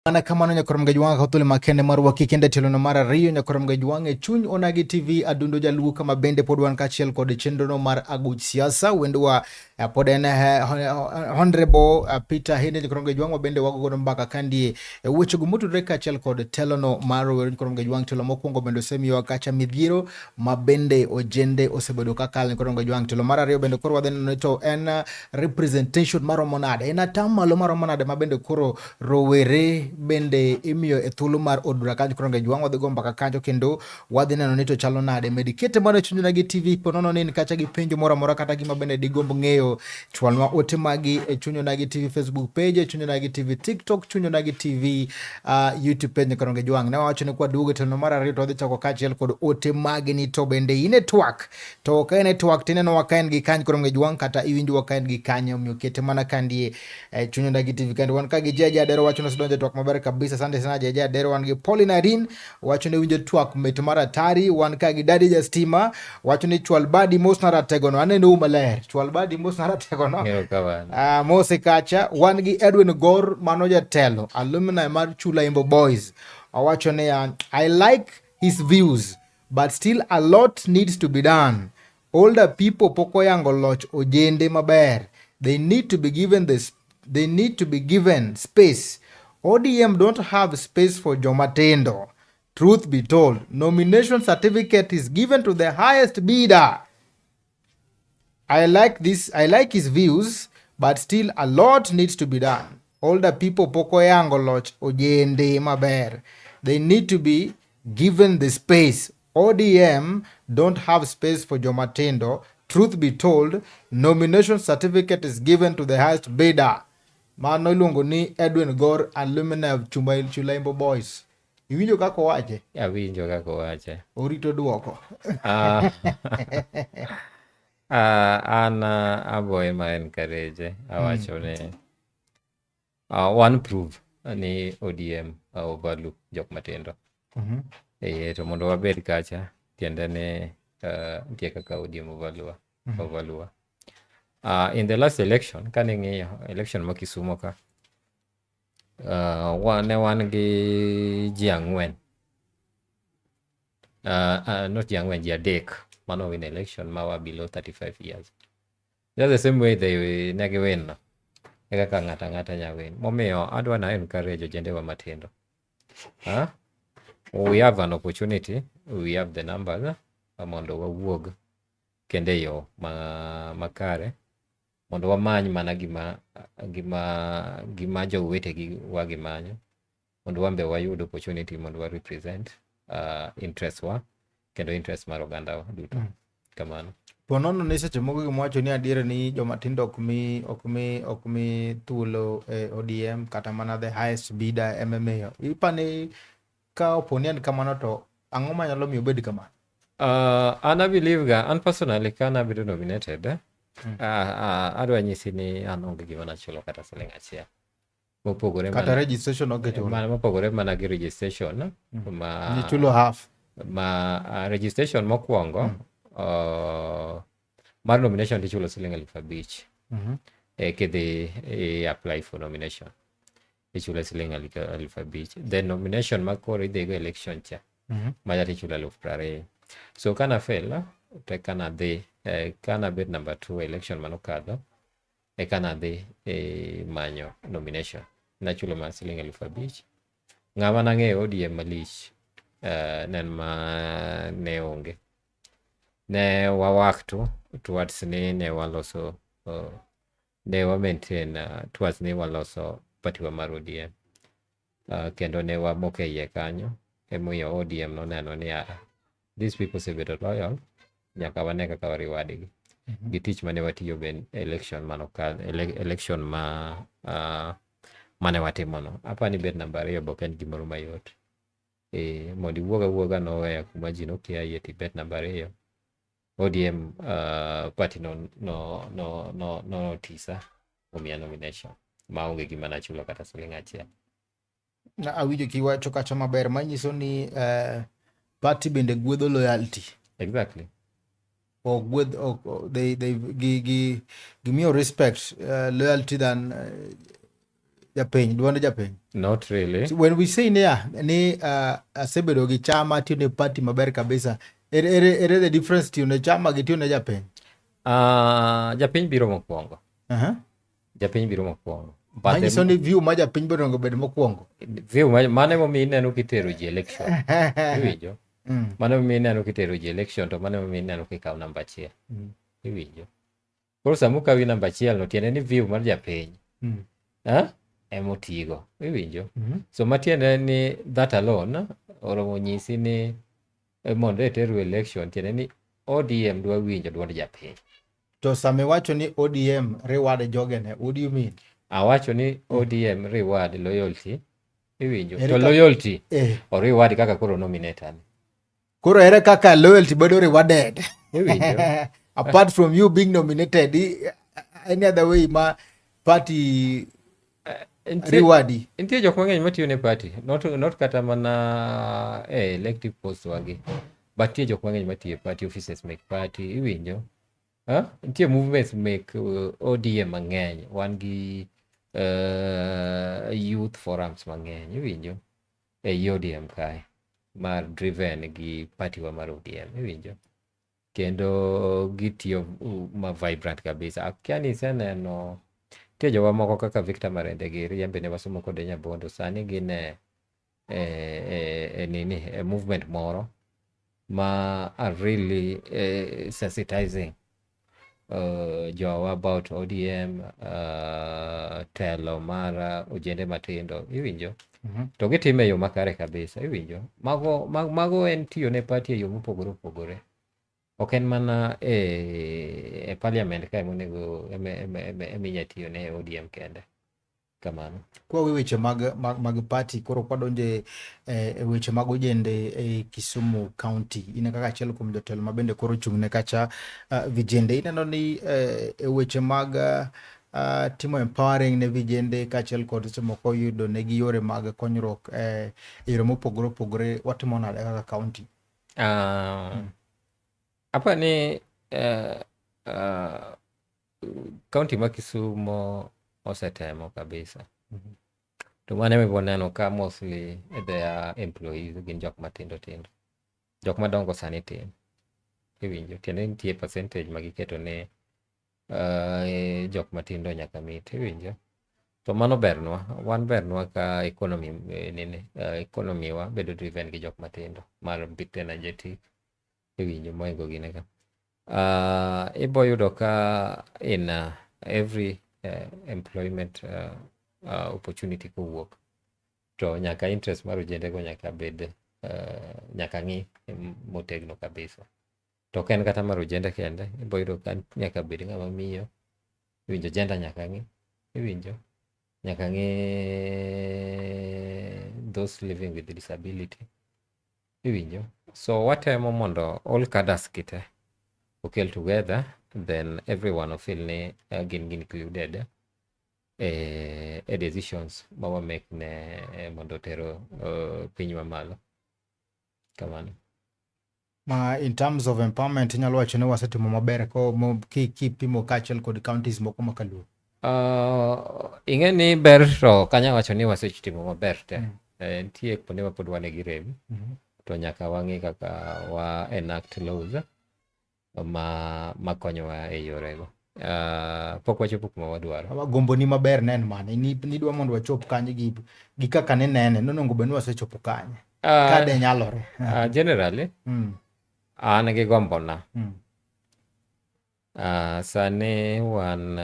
Speaker 2: Mana kamano nyakorom gajwanga kautule makende marwa kikende telono mara riyo nyakorom gajwanga chuny Onagi TV adundo jaluo kama bende podwan kachiel kod chendono mar aguch siasa wendwa poden honorable Peter Hende nyakorom gajwanga bende wagogono mbaka kandie weche gumutudre kachiel kod telono mar nyakorom gajwanga telo mokwongo bende semiyo kacha midhiero mabende ojende osebedo kakal nyakorom gajwanga telo mara riyo bende koro wadhen to en representation maromonade en atamalo maromonade mabende koro rowere bende imiyo e thuolo mar odura kanyo koro ngejwang wadhi go mbaka kanyo kendo wadhi neno ni to chalo nade medikete mana chunyo Onagi TV ponono ni kacha gi penjo mora mora kata gima bende digombo ng'eyo chwalwa ote magi e chunyo Onagi TV Facebook page, chunyo Onagi TV TikTok, chunyo Onagi TV YouTube page koro ngejwang ne wacho ni kwa duogo teno mara rito wadhi chako kachiel kod ote magi ni to bende i network to ka network tineno wakaen gi kanyo koro ngejwang kata iwinjo wakaen gi kanyo miyo kete mana kandie chunyo Onagi TV kandi wan ka gi Jeje Adero wacho nosidonje twak maber kabisa. Asante sana Jeje Adero. Wan gi Paulina Rin wacho ni winjo twak met mara tari. Wan ka gi Daddy Justima wacho ni chwal badi mos na ratego no aneno umaler chwal badi mos na ratego no mose kacha. Wan gi Edwin Gor mano jatelo alumni mar Chula Imbo Boys wacho ni I like his views but still a lot needs to be done. Older people poko yango loch ojende maber. They need to be given space. ODM don't have space for Jomatendo. Truth be told, nomination certificate is given to the highest bidder. I like his views, but still a lot needs to be done. Older people poko yango loch ojende maber. They need to be given the space. ODM don't have space for Jomatendo. Truth be told, nomination certificate is given to the highest bidder. Mano iluongo ni Edwin Gor, alumni of Chula Imbo Boys. Iwinjo kako wache?
Speaker 3: Awinjo kako wache.
Speaker 2: Orito duoko.
Speaker 3: An aboye ma encourage awacho ni one prove ni ODM overlook jok matindo. To mondo wabed kacha tiende ni nitie kaka ODM overlua. In the last election, kane election ma Kisumo ka, wan gi ji ang'wen, not ji ang'wen, ji adek mano win election ma wa below 35 years. Just the same way they negi win no. Kaka ng'ata nya win. Momiyo adwa na encourage ojende wa matindo. We have an opportunity, we have the numbers, mondo wawuog kende yo makare. Mondo wamany mana gima jowetegi wagimanyo. Mondo wambe wayud opportunity mondo wa represent interest wa kendo interest mar oganda duto. Kamano.
Speaker 2: Ponono ni seche moko gimwacho ni adiera ni jomatindo ok mi thuolo ODM kata mana the highest bidder MMA. Ipani ka oponian kamano to ang'o manyalo miyo bed kamano?
Speaker 3: I believe an personally can be nominated. Adwa nyisi ni an onge gima nachulo kata siling achiel. Mopogore
Speaker 2: kata registration onge chulo.
Speaker 3: Mopogore mana gi registration
Speaker 2: ni chulo half.
Speaker 3: Registration mokwongo mar nomination tichulo siling 5,000. Kidhi apply for nomination tichulo siling 5,000. Then nomination ma koro idhi go election cha ma tichulo 20,000. So kana fail te kana dhi kana bed number 2 election manokadho eka nadhi manyo nomination. Nachulo ma siling 5,000. Ng'ama nang'eyo ODM malich nen ma ne onge. Ne wawak towards ni ne waloso ne wa maintain towards ni waloso partiwa mar ODM. Kendo ne wamoke iye kanyo emomiyo ODM noneno ni these people osebedo loyal, nyaka wane kaka wariwadgi gi tich mane watiyo ben election mane watimono. Apani bet namba 2 bok en gimoro mayot. Mondo iwuoga noweya kuma ji nokiaye tibet namba 2. ODM party no tisa omiya nomination maonge gima nachulo kata siling achiel.
Speaker 2: Na awinjo kiwacho kacha maber manyiso ni party bende gwedho loyalty.
Speaker 3: Exactly.
Speaker 2: They give me your respect, loyalty than japeny, duonde japeny.
Speaker 3: Not really.
Speaker 2: So when we say ni asebedo gi chama tiyo ne party maber kabisa, ere the difference tiyo ne chama gi tiyo ne japeny?
Speaker 3: Japiny biro mokwongo. Japiny biro mokwongo.
Speaker 2: Manyiso ni view ma japiny biro ngo bedo mokwongo.
Speaker 3: View mane momi ineno kitero ji election. Iwinjo? Mane momi ineno kitero ji election to mane momi ineno kikaw namba 1. Iwinjo? Koro samu kawi namba 1 no tiende ni view mar japiny. Emotigo. Iwinjo? So matiende ni that alone oromo nyisi ni mondo eteru election tiende ni ODM dwa winjo duond japiny.
Speaker 2: To same wacho ni ODM reward jogene, what do you mean?
Speaker 3: Awacho ni ODM reward loyalty. Iwinjo? To loyalty or reward kaka koro nominated.
Speaker 2: Koro ere kaka loyalty bedo rewarded.
Speaker 3: Iwinjo?
Speaker 2: Apart from you being nominated, any other way ma party reward.
Speaker 3: Intie jok mang'eny matiyo ne party. Not kata mana elective post wagi. But tie jok mang'eny matiyo party offices make party. Iwinjo? Intie movements make ODM mang'eny. Wan gi youth forums mang'eny. Iwinjo? ODM kae. Mar driven gi party wa mar ODM. Iwinjo? Kendo gitiyo ma vibrant kabisa. Akiani seneno tie jowa moko kaka Victor Marende giri yembe ne wasomo kode Nyabondo sani gine movement moro ma are really sensitizing jowa about ODM, telo mara ojende matindo. Iwinjo? To gitime yo makare kabisa. Iwinjo? Mago en tiyo ne party e yo mopogore opogore. Ok en mana parliament ka monego eminya tiyo ne ODM kende. Kamano.
Speaker 2: Kwa weche mag party koro kwadonje weche mag ojende e Kisumu County, ine kaka achiel kuom jotelo mabende koro chung' ne kacha vijende. Ineno ni weche mag timo empowering ne vijende kachiel kod seche moko yudo ne gi yore mag konyruok yore mopogore opogore, watimo nade kaka county?
Speaker 3: Apa ni county ma Kisumo osetemo kabisa. To mane mi boneno ka mostly their employees gin jok matindo tindo. Jok madongo sani tin. Iwinjo? Tiende nitie percentage magiketo ne jok matindo nyaka mit. Iwinjo? To mano bernwa. Wan bernwa ka economy wa bedo driven gi jok matindo. Mar bit energetic. Iwinjo? Moingo gine ka. Ibo yudo ka in every employment opportunity kowuok to nyaka interest mar ojende go nyaka bed nyaka ng'i motegno kabisa. To ken kata mar ojende kende ibo yudo ka nyaka bed ng'ama miyo. Iwinjo? Gender nyaka ng'i. Iwinjo? Nyaka ng'i those living with disability. Iwinjo? So watemo mondo all cadres kite okel together, then everyone will feel ni gin included decisions ma make ne mondo tero piny mamalo. Kamano.
Speaker 2: Ma in terms of empowerment inyalo wacho ni wasetimo maber ko kipimo kachiel kod counties moko makaluo.
Speaker 3: Ing'e ni ber to kanya wacho ni wasetimo maber te. Nitie kuonde ma pod wane gi rem. To nyaka wang'i kaka wa enact laws ma konyowa e yorego. pok wachopo kuma wadwaro.
Speaker 2: Gombo ni maber nen mane nidwa mondo wachop kanye gi kaka ne nene nonengo bed ni wasechopo kanye kade nyalore.
Speaker 3: Generally an gi gombona sani wan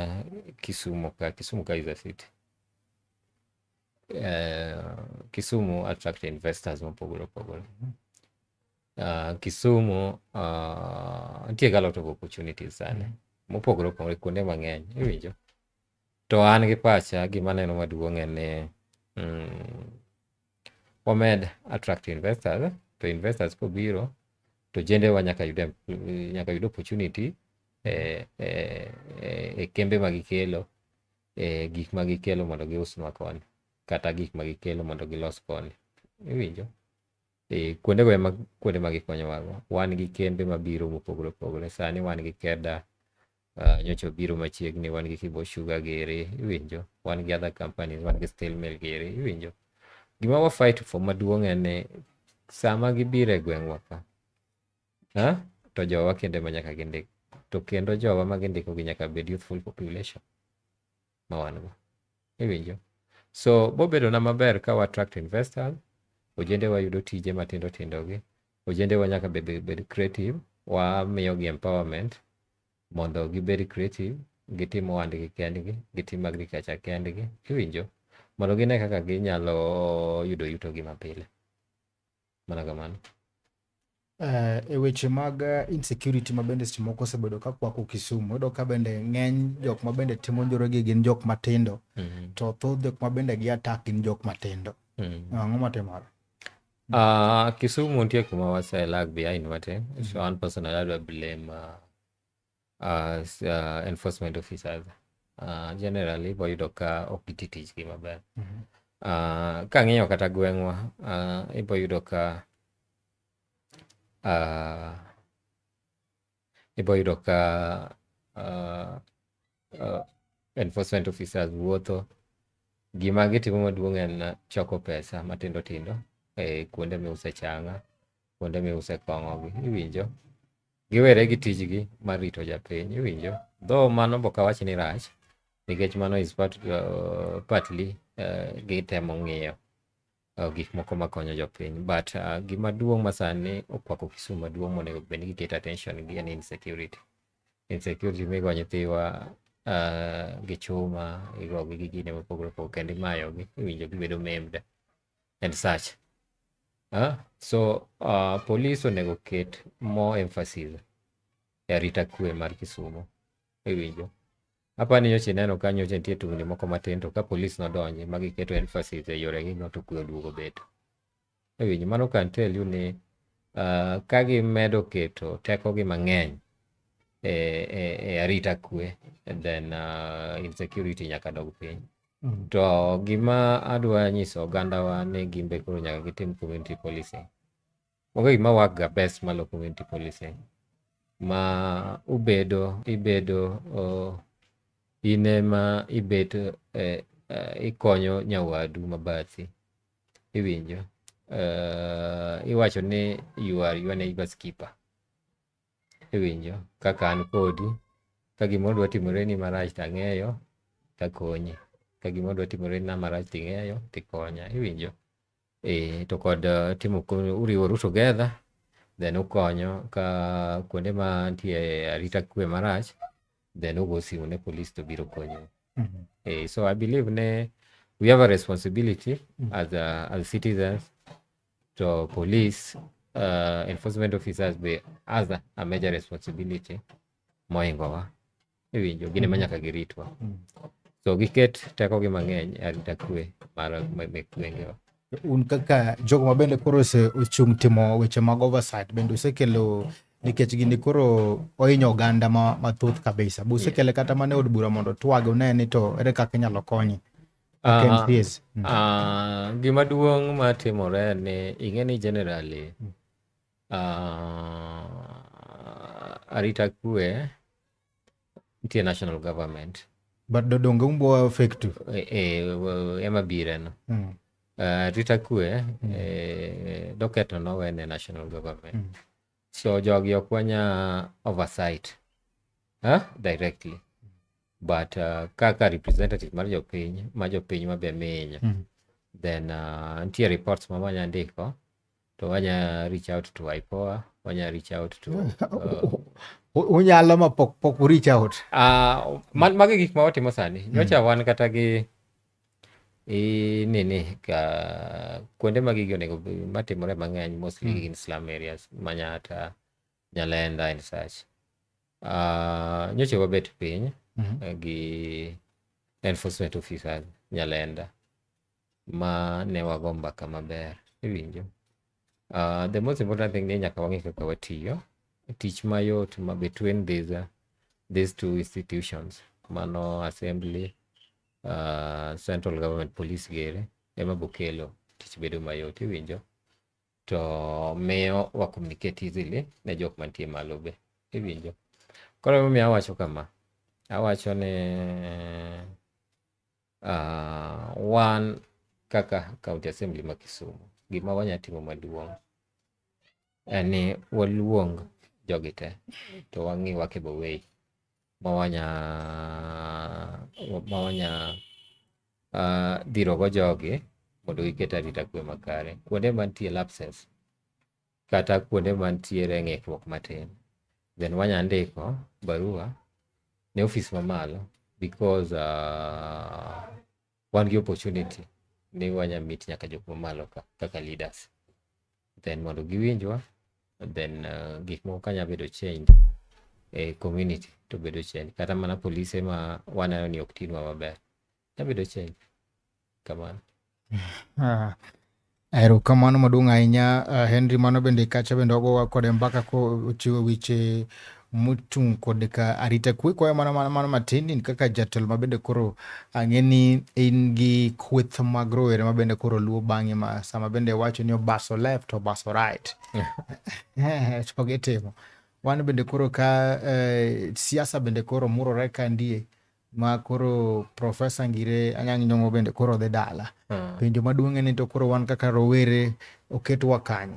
Speaker 3: Kisumu ka is a city. Kisumu attract investors mopogore opogore. Kisumu nitie ga lot of opportunities sani mopogore opogore kuonde mang'eny iwinjo. To an gi pacha gima neno maduong' en ni wamed attract investors, to investors kobiro to jendewa nyaka yud opportunity e kembe magikelo, gik magikelo mondo giusnwa koni, kata gik magikelo mondo gilos koni iwinjo. Kuondego ema kuonde magikonyowago. Wan gi kembe mabiro mopogore opogore. Sani wan gi Keda, nyocha biro machiegni, wan gi Kibo Sugar giri iwinjo, wan gi other companies, wan gi Steel Mill giri iwinjo. Gima wa fight for maduong' en ni sama gibiro e gweng'wa ka to jowa kende ma nyaka gindik, to kendo jowa ma gindiko gi nyaka bed youthful population ma wan go iwinjo. So bobedo na maber ka wa attract investors, ojende wa yudo tije matindo tindo gi, ojende wa nyaka bed creative, wa miyo gi empowerment mondo gibed creative, gitim ohandgi kendgi, gitim agriculture kendgi iwinjo, mondo gine kaka ginyalo yudo yuto gi mapile. Mana kamano.
Speaker 2: E weche mag insecurity mabende seche moko osebedo ka kwako Kisumu, iyudo ka bende ng'eny jok mabende timo njoregi gin jok matindo, to thoth jok mabende gi attack gin jok matindo. Ang'o matimore?
Speaker 3: Kisumu nitie kuma wase lag behind matin. So one person I blame enforcement officers. Generally boyudo ka ok giti tijgi maber. Kang'iyo kata gweng'wa iboyudo ka enforcement officers wuotho, gima gitimo maduong' en choko pesa matindo tindo kuonde miuse changa, kuonde miuse kong'o gi iwinjo. Giwere gi tijgi mar rito japiny iwinjo. Though mano boka wach ni rach, nikech mano is partly gitemo ng'iyo gik moko makonyo jopiny, but gima duong' masani okwako Kisumu maduong' monego bed ni giketo attention gi en insecurity. Insecurity migo nyithiwa gi chuma, igogi gi gine mopogore opogore kendo imayogi iwinjo gibedo maimed and such. So police onego ket more emphasis e arita kwe mar Kisumu iwinjo. Apani nyocha neno ka nyocha nitie tungni moko matin, to ka police nodonje ma giketo emphasis e yore gi to kwe oduogo bet iwinjo. Mano can tell you ni ka gimedo keto teko gi mang'eny e arita kwe, then insecurity nyaka dog piny. To gima adwa nyiso oganda wa ni gimbe koro nyaka gitim community policing. Mogo gima work ga best malo community policing, ma ibedo inema ibet ikonyo nyawadu mabathi iwinjo. Iwacho ni you are your neighbor's keeper iwinjo. Kaka an kodi, ka gimoro dwa timore ni marach tang'eyo takonyi, ka gimoro dwa timore na marach ting'eyo tikonya iwinjo. To kod timo uriworu together, then ukonyo ka kuonde ma nitie arita kwe marach, then ugo simu ne police to biro konyo. So I believe we have a responsibility as citizens to police. Enforcement officers has a major responsibility moingowa iwinjo, gine manyaka giritwa. So giket teko gi mang'eny arita kwe mar gwengewa.
Speaker 2: Un kaka jogo mabende koro ochung' timo weche mag oversight bende usekelo, nikech gini koro ohinyo oganda mathoth kabisa, bu usekele kata mane od bura mondo twage uneni to ere kaka inyalo konyi KMCs?
Speaker 3: Gima duong' matimore ni ing'e ni generally arita kwe nitie national government,
Speaker 2: but dodonge umbo effective
Speaker 3: ema bireno. Arita kwe doketo nowene national government. So jogi ok wanya oversight directly. but kaka representative mar jopiny mabe minya then nitie reports ma wanya ndiko to wanya reach out to IPOA, wanya reach out to
Speaker 2: unyalo ma pok reach out
Speaker 3: magi gik ma watimo sani nyocha wan kata gi nini kuonde magigi onego matimore mang'eny mostly in slum areas Manyata, Nyalenda and such. Nyocha wabet piny gi enforcement officers Nyalenda ma ne wago mbaka maber iwinjo. The most important thing ni nyaka wang'e kaka watiyo tich mayot ma between these two institutions mano assembly central government police gere ema bokelo tich bedo mayot iwinjo to miyo wa communicate easily ne jok mantie malo be iwinjo. Koro miyo awacho kama awacho ne wan kaka county assembly ma Kisumu gima wanya timo maduong' en ni waluong jogi te to wang'i wakebo way mawanya dhirogo jogi mondo giket arita kwe makare kuonde mantie lapses kata kuonde mantiere ng'ikruok matin then wanya ndiko barua ne office mamalo because wan gi opportunity ni wanya meet nyaka jok mamalo kaka leaders then mondo giwinjwa then gik moko kanya bedo change community to bedo change kata mana polise ma wanayo ni ok tinwa maber ya bedo change kamano.
Speaker 2: Erokamano maduong' ahinya Henry, mano bende kacha bende ogowa kode mbaka kochiwo weche mochung' kod ka arita kwe kwayo mana matin in kaka jatelo ma bende koro ang'e ni in gi kweth mag rowere ma bende koro luwo bang'e ma sama bende wacho ni obaso left obaso right to gitimo wan bende koro ka siasa bende koro murore ka ndie ma koro Profesa Ngire Anyang' Nyong'o bende koro dhi dala penjo maduong' ni to koro wan kaka rowere oketwa kanye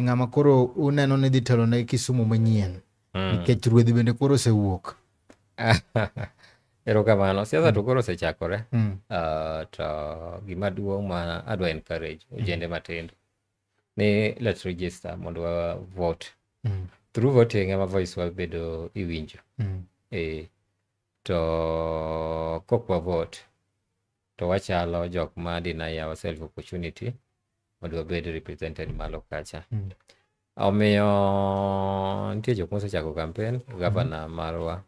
Speaker 2: ng'ama koro uneno ni dhi telo ne Kisumu manyien nikech ruedhi bende koro osewuok.
Speaker 3: Erokamano, siasa to koro osechakore to gima duong' ma adwa encourage ojende matindo ni let's register mondo wa vote through voting ema voice wa bedo iwinjo to kokwa vote to wachalo jok ma deny ourselves opportunity mondo wabed represented malo kacha. Omiyo nitie jok mosechako campaign gavana marwa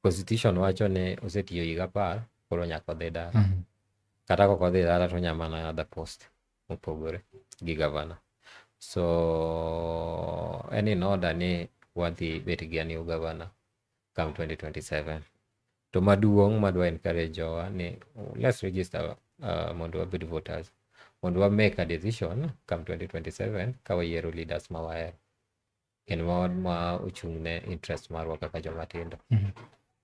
Speaker 3: constitution wacho ni osetiyo higa 10 koro nyaka dhi dala kata kok odhi dala to nyamana other post mopogore gi gavana so in order ni wadhi bet gi new governor come 2027 to maduong' madwa encourage jowa ni let's register mondo wabed voters mondo wa make a decision come 2027 ka wayiero leaders ma wahero kendo ma ochung' ne interest marwa kaka joma tindo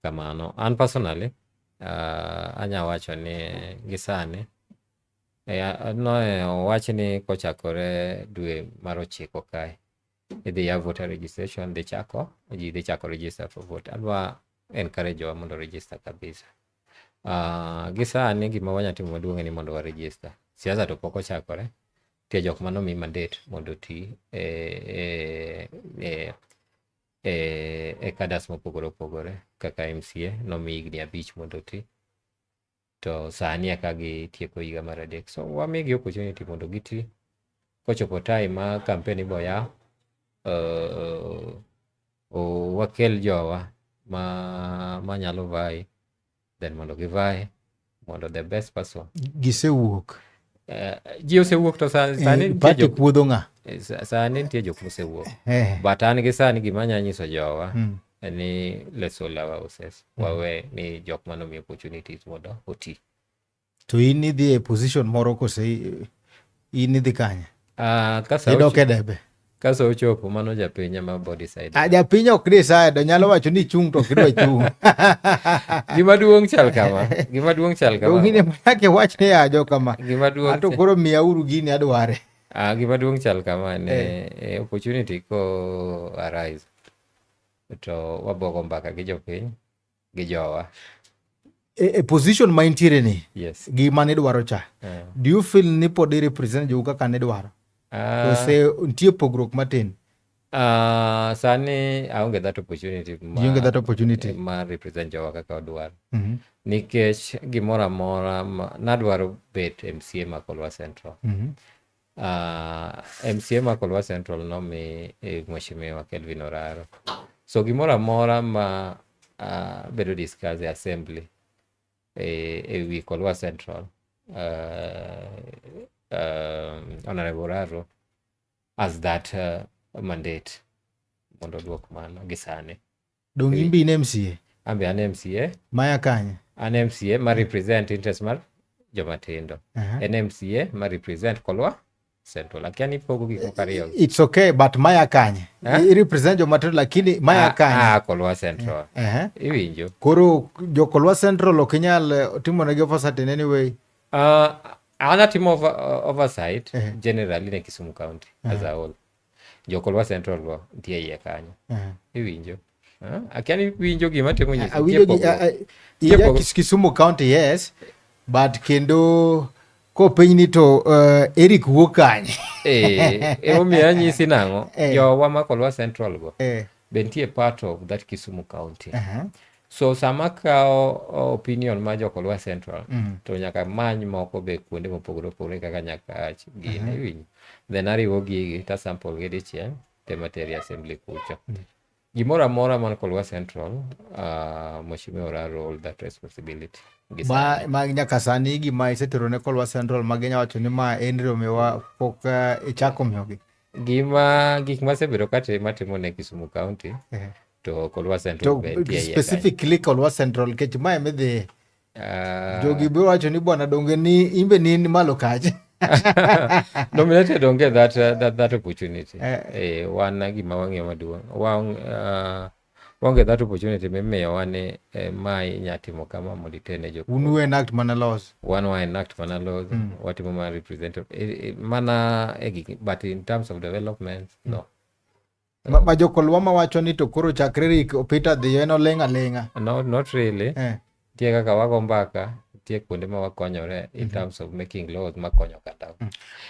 Speaker 3: kamano. An personally anya wacho ni gisani owach ni kochakore dwe mar 9 kae idhi ya voter registration ji dhi chako register for vote. Adwa encourage wa mondo register kabisa. Gisani gima wanya timo maduong' ni mondo wa register. Siasa to pok ochakore. Tie jok mano mi mandate mondo ti kadas mopogore opogore kaka MCA nomi higni 5 mondo ti to sani eka gitieko higa mar 3 so wamigi opportunity mondo giti kochopo time ma campaign ibo yaw wakel jowa ma nyalo vai then mondo givae mondo the best person
Speaker 2: gisewuok
Speaker 3: ji osewuok to sani
Speaker 2: pati puodho ng'a
Speaker 3: sani nitie jok mosewuok but an gi sani gima nya nyiso jowa ni let's all our houses wawe ni jok mano mi opportunities mondo oti.
Speaker 2: To in idhi e position moro kose in idhi kanye
Speaker 3: kasa ochopo mano japiny ma body side
Speaker 2: japiny ok decide nyalo wacho ni chung' to kidwa chung'
Speaker 3: gima duong' chal kama
Speaker 2: ongine manake wach ni ajo kama
Speaker 3: gima duong'
Speaker 2: ato koro miyauru gini adware
Speaker 3: gima duong' chal kama ne opportunity ko arise to wabogo mbaka gi jopiny gi jowa.
Speaker 2: E position ma intiere ni
Speaker 3: Yes.
Speaker 2: gi mane dwaro cha, do you feel ni pod i represent jou kaka ne dwaro? Kose nitie pogruok matin?
Speaker 3: Sani aonge that opportunity
Speaker 2: Ionge that opportunity?
Speaker 3: ma represent jowa kaka odwaro. Nikech gimoro amora nadwaro bet MCA ma Kolwa Central. MCA ma Kolwa Central nomi Mheshimiwa Kelvin Oraro. So gimoro amora ma bedo discuss e assembly e wi Kolwa Central, Honorable Oraro as that mandate mondo duok mano gisane.
Speaker 2: Dong imbi in MCA?
Speaker 3: Ambi an MCA.
Speaker 2: Maya kanye?
Speaker 3: An MCA ma represent interest mar jomatindo. An MCA ma represent Kolwa Central. Lakini pogo gik mokariyo.
Speaker 2: It's okay, but maya kanye? I represent jomatindo lakini maya kanye?
Speaker 3: Kolwa Central. Iwinjo.
Speaker 2: Koro jo Kolwa Central okinyal timo negi oversight in any way?
Speaker 3: Ana timo oversight generally ne Kisumu County as a whole. Jo Kolwa Central go ntie iye kanyo. Iwinjo. Akiani winjo gima timo
Speaker 2: iya Kisumu County, yes, but kendo ko piny ni to Eric wuok kanye?
Speaker 3: Emomiyo anyisi nang'o, jowa ma Kolwa Central go bentie part of that Kisumu County. So sama kao opinion ma jo Kolwa Central to nyaka many moko be kuonde mopogore opogore kaka nyaka gine winjo. Then ariwo gigi ta sample gi dichiel te materia assembly kucho. Gimoro amora man Kolwa Central, Mheshimiwa Oraro all that responsibility.
Speaker 2: Ma nyaka sani gima isetero ne Kolwa Central magenya wacho ni ma en romewa pok ichako miyogi.
Speaker 3: Gik masebedo matimo ne Kisumu County to Kolwa Central
Speaker 2: specifically Kolwa Central kech ma emedhi jogi biro wacho ni bwana donge ni imbe ni malo kaje.
Speaker 3: Nominated don't get that opportunity. Wan gima wang'eyo maduong'. Wonge that opportunity mimiyo wane mai nyatimo kama moditene jo.
Speaker 2: Unu enact mana laws.
Speaker 3: One wa enact mana laws. Watimo ma representative. Mana but in terms of development, no.
Speaker 2: Ma jo Kolwa ma wacho ni to koro chakre rik opita dhi eno lenga.
Speaker 3: No, not really. Tie kaka wago mbaka. Tie kuonde ma wakonyore in terms of making laws makonyo kata.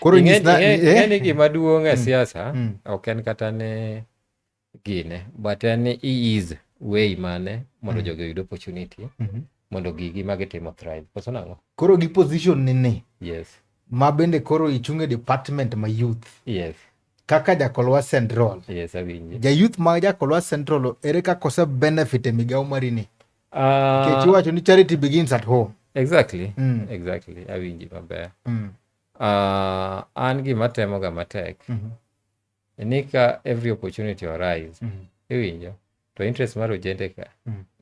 Speaker 2: Koro
Speaker 3: ng'eni gima duong' e siasa ok en kata ne gine, but en is way mane mondo jogi oyud opportunity mondo gigi magitimo thrive. Koso nang'o?
Speaker 2: Koro gi position ni.
Speaker 3: Yes.
Speaker 2: Ma bende koro ichunge department ma youth.
Speaker 3: Yes.
Speaker 2: Kaka ja Kolwa Central.
Speaker 3: Yes, awinje.
Speaker 2: Ja youth ma ja Kolwa Central ere kaka ose benefit e migao marini. Kechi wacho ni charity begins at home.
Speaker 3: Exactly. Exactly. Awinji maber. An gima temo ga matek. Nika every opportunity arise. Iwinjo. To interest mar ojende ka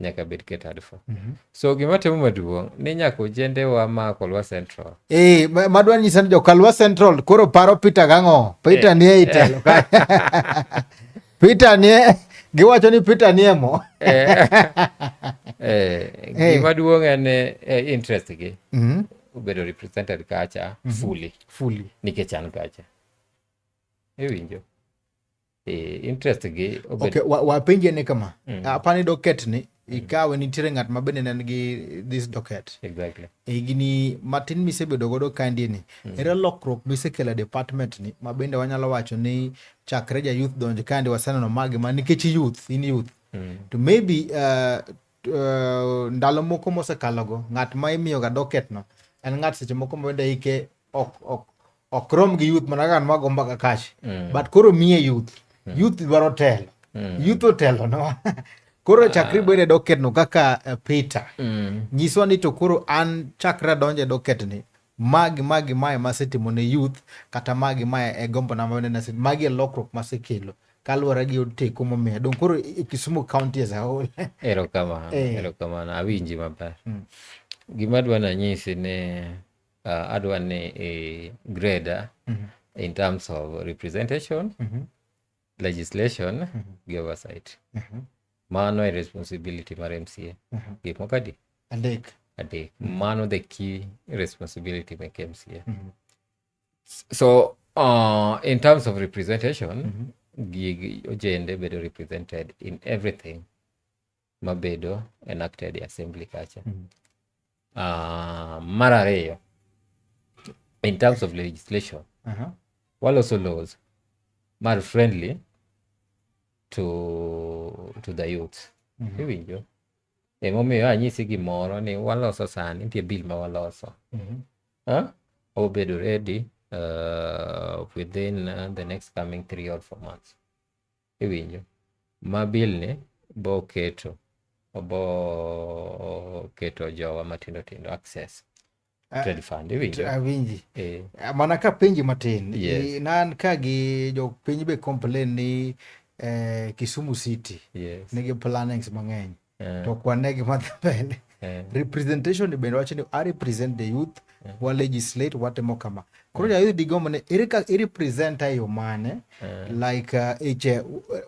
Speaker 3: nyaka bed catered for. So gima temo maduong' ni nyaka ojende wa ma Kolwa Central.
Speaker 2: Madwa nyisa ni jo Kolwa Central koro paro Peter gang'o. Peter nie itelo. Peter nie giwacho ni Peter nie mo.
Speaker 3: Gima duong' en interest gi. Ubedo represented kacha fully. Nikech an kacha. Iwinjo. Interest gi
Speaker 2: okay, wapenje ne kama apani docket ni ikawe nitiere ng'at ma bende nen gi this docket.
Speaker 3: Exactly.
Speaker 2: Gini matin misebedo godo kandi ni ere lokruok misekelo department ni ma bende wanyalo wacho ni chakre ja youth donje kandi wasaneno magi ma nikech youth to maybe ndalo moko mosekalogo ng'at ma imiyo ga docket no en ng'at seche moko bende ike ok rom gi youth mana gan mago mbaka kash but koro miye youth dwaro telo. Youth otelo no. Koro chakri bende docket no kaka Peter. Nyiswa ni to koro an chakra donje docket ni magi mae masetimo ne youth kata magi mae e gombo na mane nasit magi lokruok masekelo kaluwore gi teko momiyo dong koro Kisumu County as a whole.
Speaker 3: Erokamano awinji maber. Gima dwana nyisi ne adwa ni grader in terms of representation, legislation, gi oversight. Mano e responsibility mar MCA. Gik moko adi? Adek. Mano the key responsibility make MCA. So in terms of representation, ojende bedo represented in everything mabedo enacted e assembly kacha. Mar ariyo, in terms of legislation, waloso laws mar friendly to the youth. Iwinjo? Emomiyo anyisi gimoro ni waloso sani, nitie bill ma waloso. Obedo ready within the next coming 3 or 4 months. Iwinjo? Ma bill ni bo keto jowa matindo tindo access credit fund. Iwinjo?
Speaker 2: Awinji. Mana ka penji matin. Nan ka gi jok piny be complain ni Kisumu City nigi plannings mang'eny. To kwanegi madhi mbele. Representation ni bende wacho ni I represent the youth, wa legislate watemo kama. Koro ya youth digombo ne i represent ayo mane like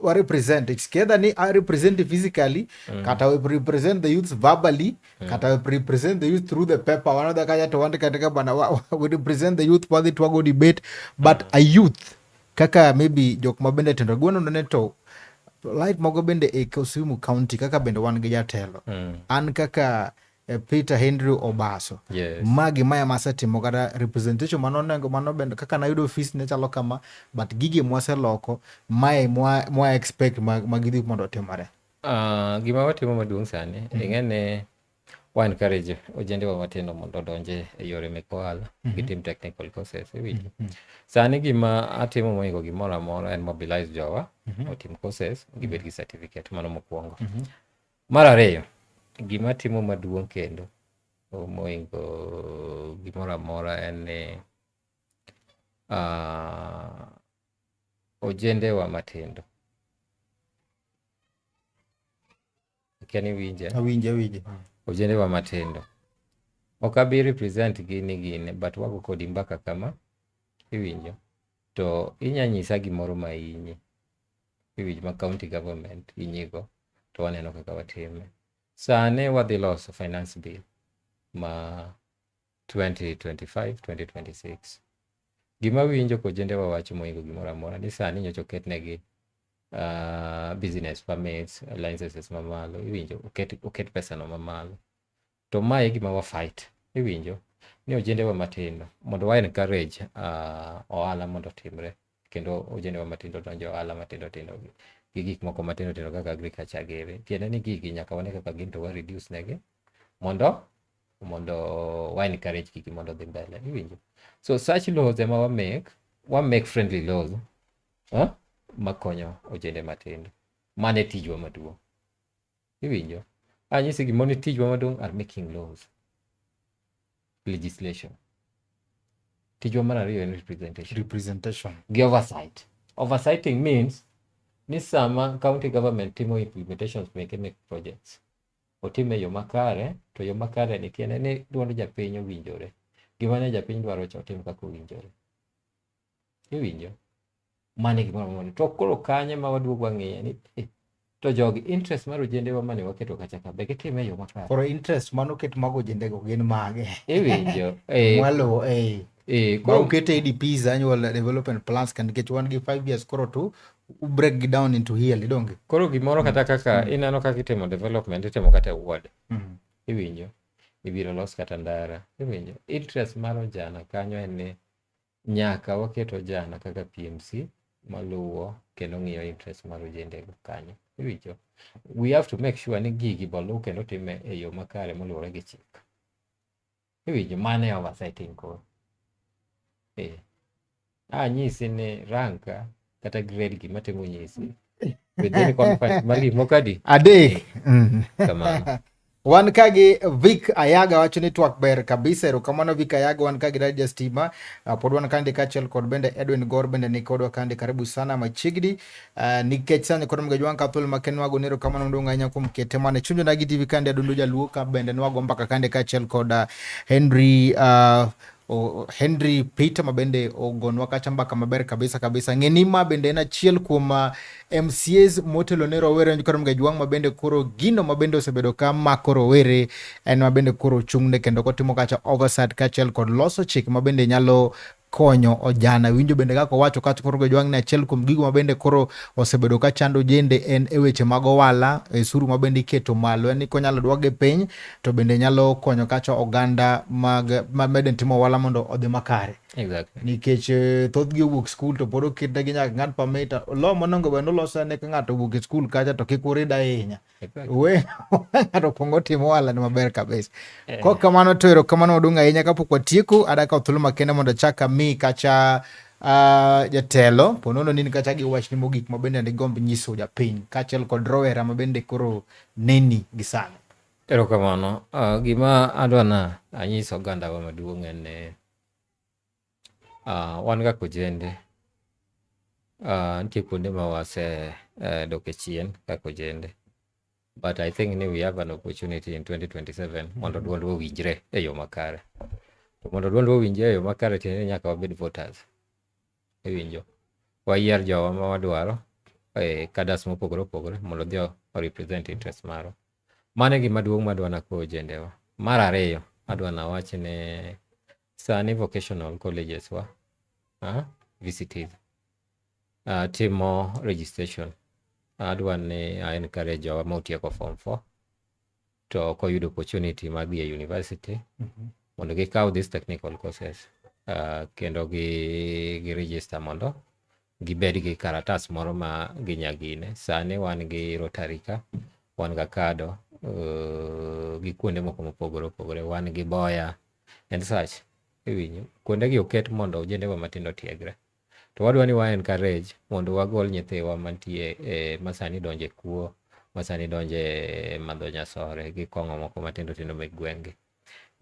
Speaker 2: wa represent it's together ni I represent physically, kata we represent the youth verbally, kata we represent the youth through the paper. One of the kaya to wante katika bana we represent the youth padi tuwago debate, but a youth kaka maybe jok mabende tendo gwono neto light mogo bende e Kisumu County kaka bende wan gi jatelo. An kaka Peter Henry Obaso. Magi maya masetimo kata representation manonengo mano bende kaka na yudo office ne chalo kama, but gigi mwase loko mae mwa expect magidhi mondo timare.
Speaker 3: Gima watimo maduong' sani ing'ene wa encourage ojende wa matindo mondo donje e yore mek ohala gitim technical courses. Iwinjo? Sani gima atimo moingo gimoro amora en mobilize jowa otim courses gibed gi certificate mano mokwongo. Mar ariyo, gima timo maduong' kendo moingo gimoro amora en ni ojende wa matindo. Kiani winja?
Speaker 2: Awinje.
Speaker 3: Ojende wa matindo. Okabi represent gine, but wako kodi mbaka kama. Iwinjo? To inyanyisa gimoro ma inyi. Iwinjo ma county government inyigo. To waneno kaka watime. Sane wadhi loso finance bill ma 2025-2026. Gima winjo ko jende wawacho moingo gimoro amora ni sani nyocho ketnegi business permits, licenses mamalo. Iwinjo? Uket pesa no mamalo. To mae gima wa fight. Iwinjo? Ni ojende wa matindo mondo wa encourage ohala mondo timre, kendo ojende wa matindo donjo ohala matindo tindo gik moko matindo tindo kaka agriculture gere. Tiende ni gigi nyaka wane kaka gin to wa reduce negi mondo wa encourage gigi mondo dhi mbele. Iwinjo? So such laws ema wa make friendly laws makonyo ojende matindo. Mane tijwa maduong'. Iwinjo? Anyisi gimoro ni tijwa maduong' are making laws, legislation. Tijwa mar ariyo en representation. Gi oversighting means ni sama county government timo implementations mek projects otime yo makare, to yo makare ni tiende ni duond japiny owinjore, gima ne japiny dwaro cha otim kaka owinjore. Iwinjo? Mane gimoro mamoni to koro kanye ma waduog wang'iye ni to jogi interest mar ojende wa mane waketo kacha ka be gitime yo makare.
Speaker 2: Koro interest mano ket mago ojende go gin mage.
Speaker 3: Iwinjo?
Speaker 2: Mwalo koro ukete ADPs, annual development plans, kan get 1 gi 5 years koro to break it down into yearly donge.
Speaker 3: Koro gimoro kata kaka inano kaka itimo development itimo kata ward. Iwinjo? Ibiro los kata ndara. Iwinjo? Interest mar ojana kanyo en ni nyaka waketo jana kaka PMC maluwo kendo ng'iyo interest mar ojende go kanyo. Iwinjo? We have to make sure ni gigi bolu kendo time e yo makare moluwore gi chik. Iwinjo? Mane oversighting koro. Nyisi ni ranka kata grade gima temo nyisi. Within confined mali mokadi.
Speaker 2: Adek.
Speaker 3: Kamano.
Speaker 2: Wan kagi Vic Ayaga wacho ni twak ber kabisa. Erokamano Vic Ayaga, wan kagi Radio Stima. Pod wan kande kachiel kod bende Edwin Gor bende ni kodwa kande, karibu sana machiegni. Nikech sani kod mga jwanka thul maken wago nero kamano mdunga inya kum kete mane chunjo nagi TV kande adundu jaluo ka bende nwago mpaka kande kachiel kod Henry Peter mabende ogonwa kacha mbaka maber kabisa. Ng'enima bende en achiel kuom MCAs motelo ne rowere koro mga jwang' mabende koro gino mabende osebedo ka mako rowere en mabende koro chung'ne kendo kotimo kacha oversight kachiel kod loso chik mabende nyalo konyo ojana. Winjo bende kaka owacho kata koro Ojwang' ni achiel kuom gigo mabende koro osebedo ka chando ojende en e weche mag owala, osuru mabende iketo malo, en ni konyalo dwoge piny to bende nyalo konyo kacha oganda mabende timo owala mondo odhi makare.
Speaker 3: Exactly.
Speaker 2: Nikech thothgi owuok skul to pod oketnegi nyaka ng'at pamit. Lo monongo bende olosane ka ng'ato owuok e skul kacha to kik urid ahinya. We ng'ato pongo timo ohala ni maber kabisa. Kok kamano to erokamano maduong' ahinya. Kapok watieko ada kawo thuolo makende mondo achak ami kacha jatelo ponono nini kacha gi wachni mogik mabende ndigomb nyiso japiny kaachiel kod rowera mabende koro neni gi sani.
Speaker 3: Erokamano. Gima adwana anyiso ogandawa maduong' en wan kaka ojende nitie kuonde ma wase dok e chien kaka ojende, but I think we have an opportunity in 2027 mondo duondwa owinjre e yo makare. To mondo duondwa owinjre e yo makare tiende ni nyaka wabed voters. Iwinjo, wayier jowa ma wadwaro kadas mopogore opogore mondo odhi o represent interest marwa. Mano e gima duong' madwana ko ojendewa. Mar ariyo adwana wach ne sani vocational colleges wa VCTs timo registration. Adwa ni encourage jowa ma otieko form 4 to koyudo opportunity mar dhi e university mondo gikaw these technical courses kendo gi register mondo gibed gi karatas moro ma ginyagine. Sani wan gi Rotary ka, wan ga Kado, gi kuonde moko mopogore opogore, wan gi Boya and such. Iwinjo, kuonde gi oket mondo ojendewa matindo tiegre. To wadwa ni wa encourage mondo wagol nyithiwa mantie masani donje kuo, masani donje madho nyasore gi kong'o moko matindo tindo meg gwenge.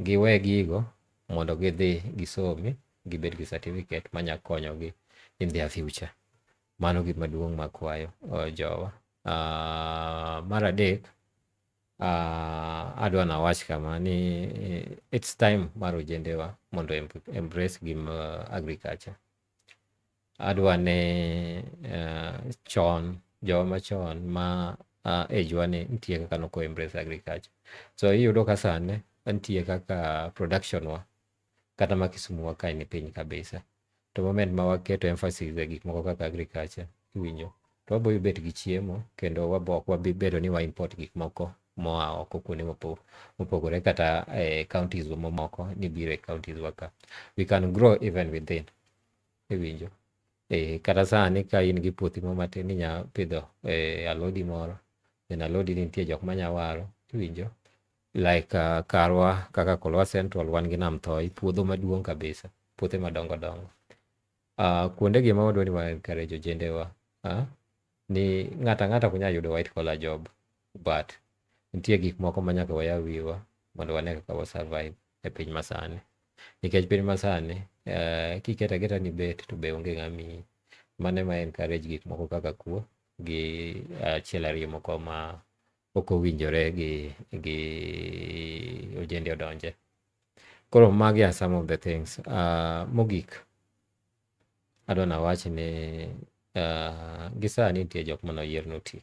Speaker 3: Giwe gigo mondo gidhi gisomi, gibed gi certificate manya konyogi in their future. Mano gima duong' makwayo jowa. Mar adek, adwa na wach kama ni it's time mar ojendewa mondo embrace gima agriculture. Adwa ne chon, jowa machon ma ejwa ni nitie kaka noko embrace agriculture. So iyudo ka sane nitie kaka production wa kata ma Kisumu wa kae ni piny kabisa. To moment ma waketo emphasis e gik moko kaka agriculture, iwinjo, to wabo bet gi chiemo kendo wabi bedo ni wa import gik moko moa oko kuonde mopogore kata counties moko ni bire counties waka. We can grow even within. Iwinjo. Kata sani ka in gi puothi mo matin inya pidho alodi moro. En alodi nitie jok manya waro, iwinjo. Like karwa kaka Kolwa Central wan gi Nam Toi, puodho maduong' kabisa, puothe madongo dongo. Kuonde gi ma wadwa ni wa encourage ojendewa ni ng'ata kunya yudo white collar job, but nitie gik moko manyaka waya wiwa mondo wane kaka wa survive e piny masani. Nikech piny masani kiketa geta ni bet to be onge ng'ami. Mane ma encourage gik moko kaka kuo gi achiel ariyo moko ma ok owinjore gi ojende odonje. Koro magi are some of the things. Mogik adwa na wach ni gisani nitie jok mano yier noti.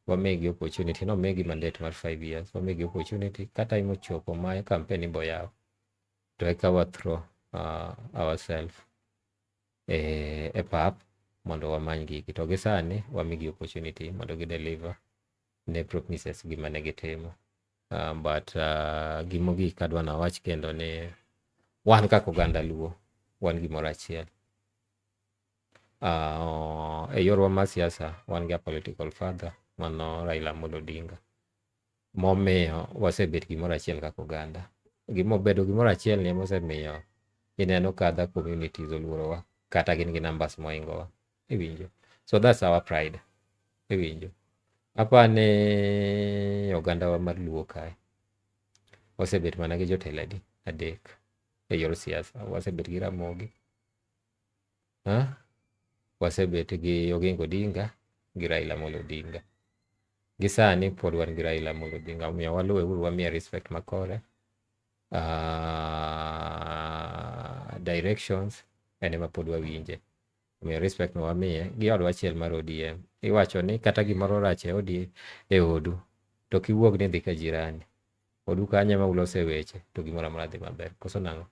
Speaker 3: Wamegi opportunity, no megi mandate mar 5 years. Wamegi opportunity kata imo chopo ma campaign boyaw. To eka wa throw ourselves e pap mondo wamany gigi. To gisani wamegi opportunity mondo gi deliver ne promises gima ne gitimo. But gimogik adwa na wach kendo ni wan kaka oganda Luo wan gimoro achiel. E yorwa mar siasa wan gi political father mano Raila Amolo Odinga. Momiyo wasebet gimoro achiel kaka oganda. Gimobedo gimoro achiel ni mosemiyo ineno kadha communities oluorowa kata gin gi numbers moingowa. Iwinjo. So that's our pride. Iwinjo. Apa ne oganda wa mar Luo kae. Wasebet mana gi jotelo adek e yor siasa. Wasebet gi Ramogi. Wasebet gi Oginga Odinga gi Raila Amolo Odinga. Gisani pod wan gi Raila Amolo Odinga. Omiyo waluwe uru wamiye respect makore. Directions ene ma pod wawinje. Omiyo respect no wamiye gi odwa achiel mar ODM. Iwacho ni kata gimoro rach e odu to kiwuog ni dhi ka jirani. Odu kanye ma ulose weche to gimoro amora dhi maber. Koso nang'o?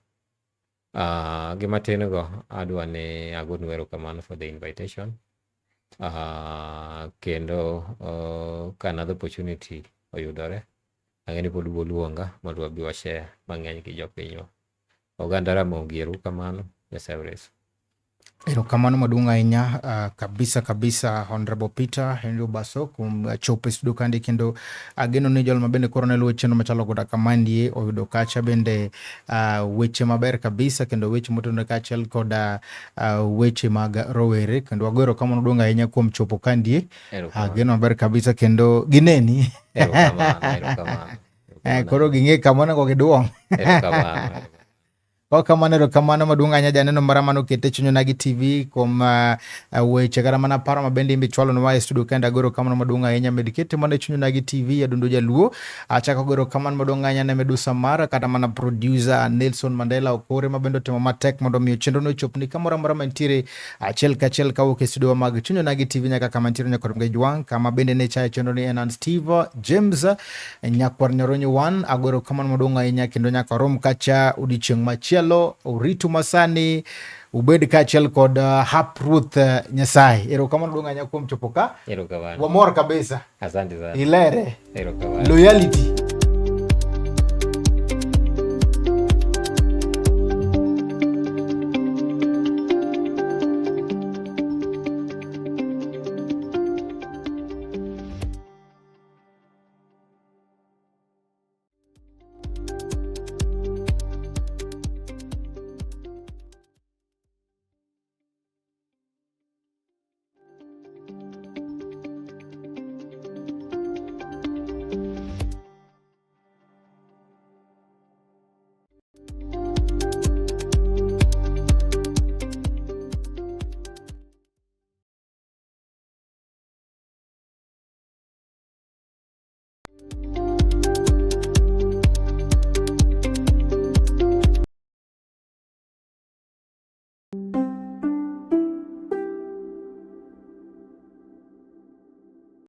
Speaker 3: Gima tin go adwa ni agonu erokamano for the invitation. Kendo ka another opportunity oyudore, ang'eni pod boluonga mondo wabi washare mang'eny gi jopinywa. Oganda Ramogi erokamano, Nyasaye oresu.
Speaker 2: Erokamano maduong' ahinya kabisa Honorable Peter Henry Obaso kuom chopo e studio kandi, kendo ageno ni jol mabende koro ne luwo chenro machalo koda kamandie oyudo kacha bende weche maber kabisa, kendo weche motenore kaachiel koda weche mag rowere, kendo wago erokamano maduong' ahinya kuom chopo kandie. Ageno maber kabisa kendo gineni.
Speaker 3: Erokamano.
Speaker 2: Koro ging'e kamonego giduong'. Erokamano maduong' ahinya janeno mara mano kete chunyo Nagi TV kuom weche kata mana paro mabende imbe chwalo nwa e studio kenda. Agoro kamano maduong' ahinya med kete mana chunyo Nagi TV ya Dundo Jaluo. Achako goro kamano maduong' ahinya ne Medusa Mara kata mana producer Nelson Mandela Okore mabendo timo matek mondo miyo chenro no chopni kamoro amora mantiere achiel kachiel kawuok e studio mag chunyo Nagi TV nyaka kama ntiere Nyakwar Mgejwang, kama bende ne chayo chenro ni en Steve James Nyakwar Nyoronyo 1. Agoro kamano maduong' ahinya kendo nyaka rom kacha odichieng' machielo uritu masani ubed kaachiel kod Hapruth Nyasaye. Erokamano maduong' ahinya kuom chopo ka.
Speaker 3: Erokamano.
Speaker 2: Wamor kabisa.
Speaker 3: Asante sana.
Speaker 2: Ilere.
Speaker 3: Erokamano.
Speaker 2: Loyalty.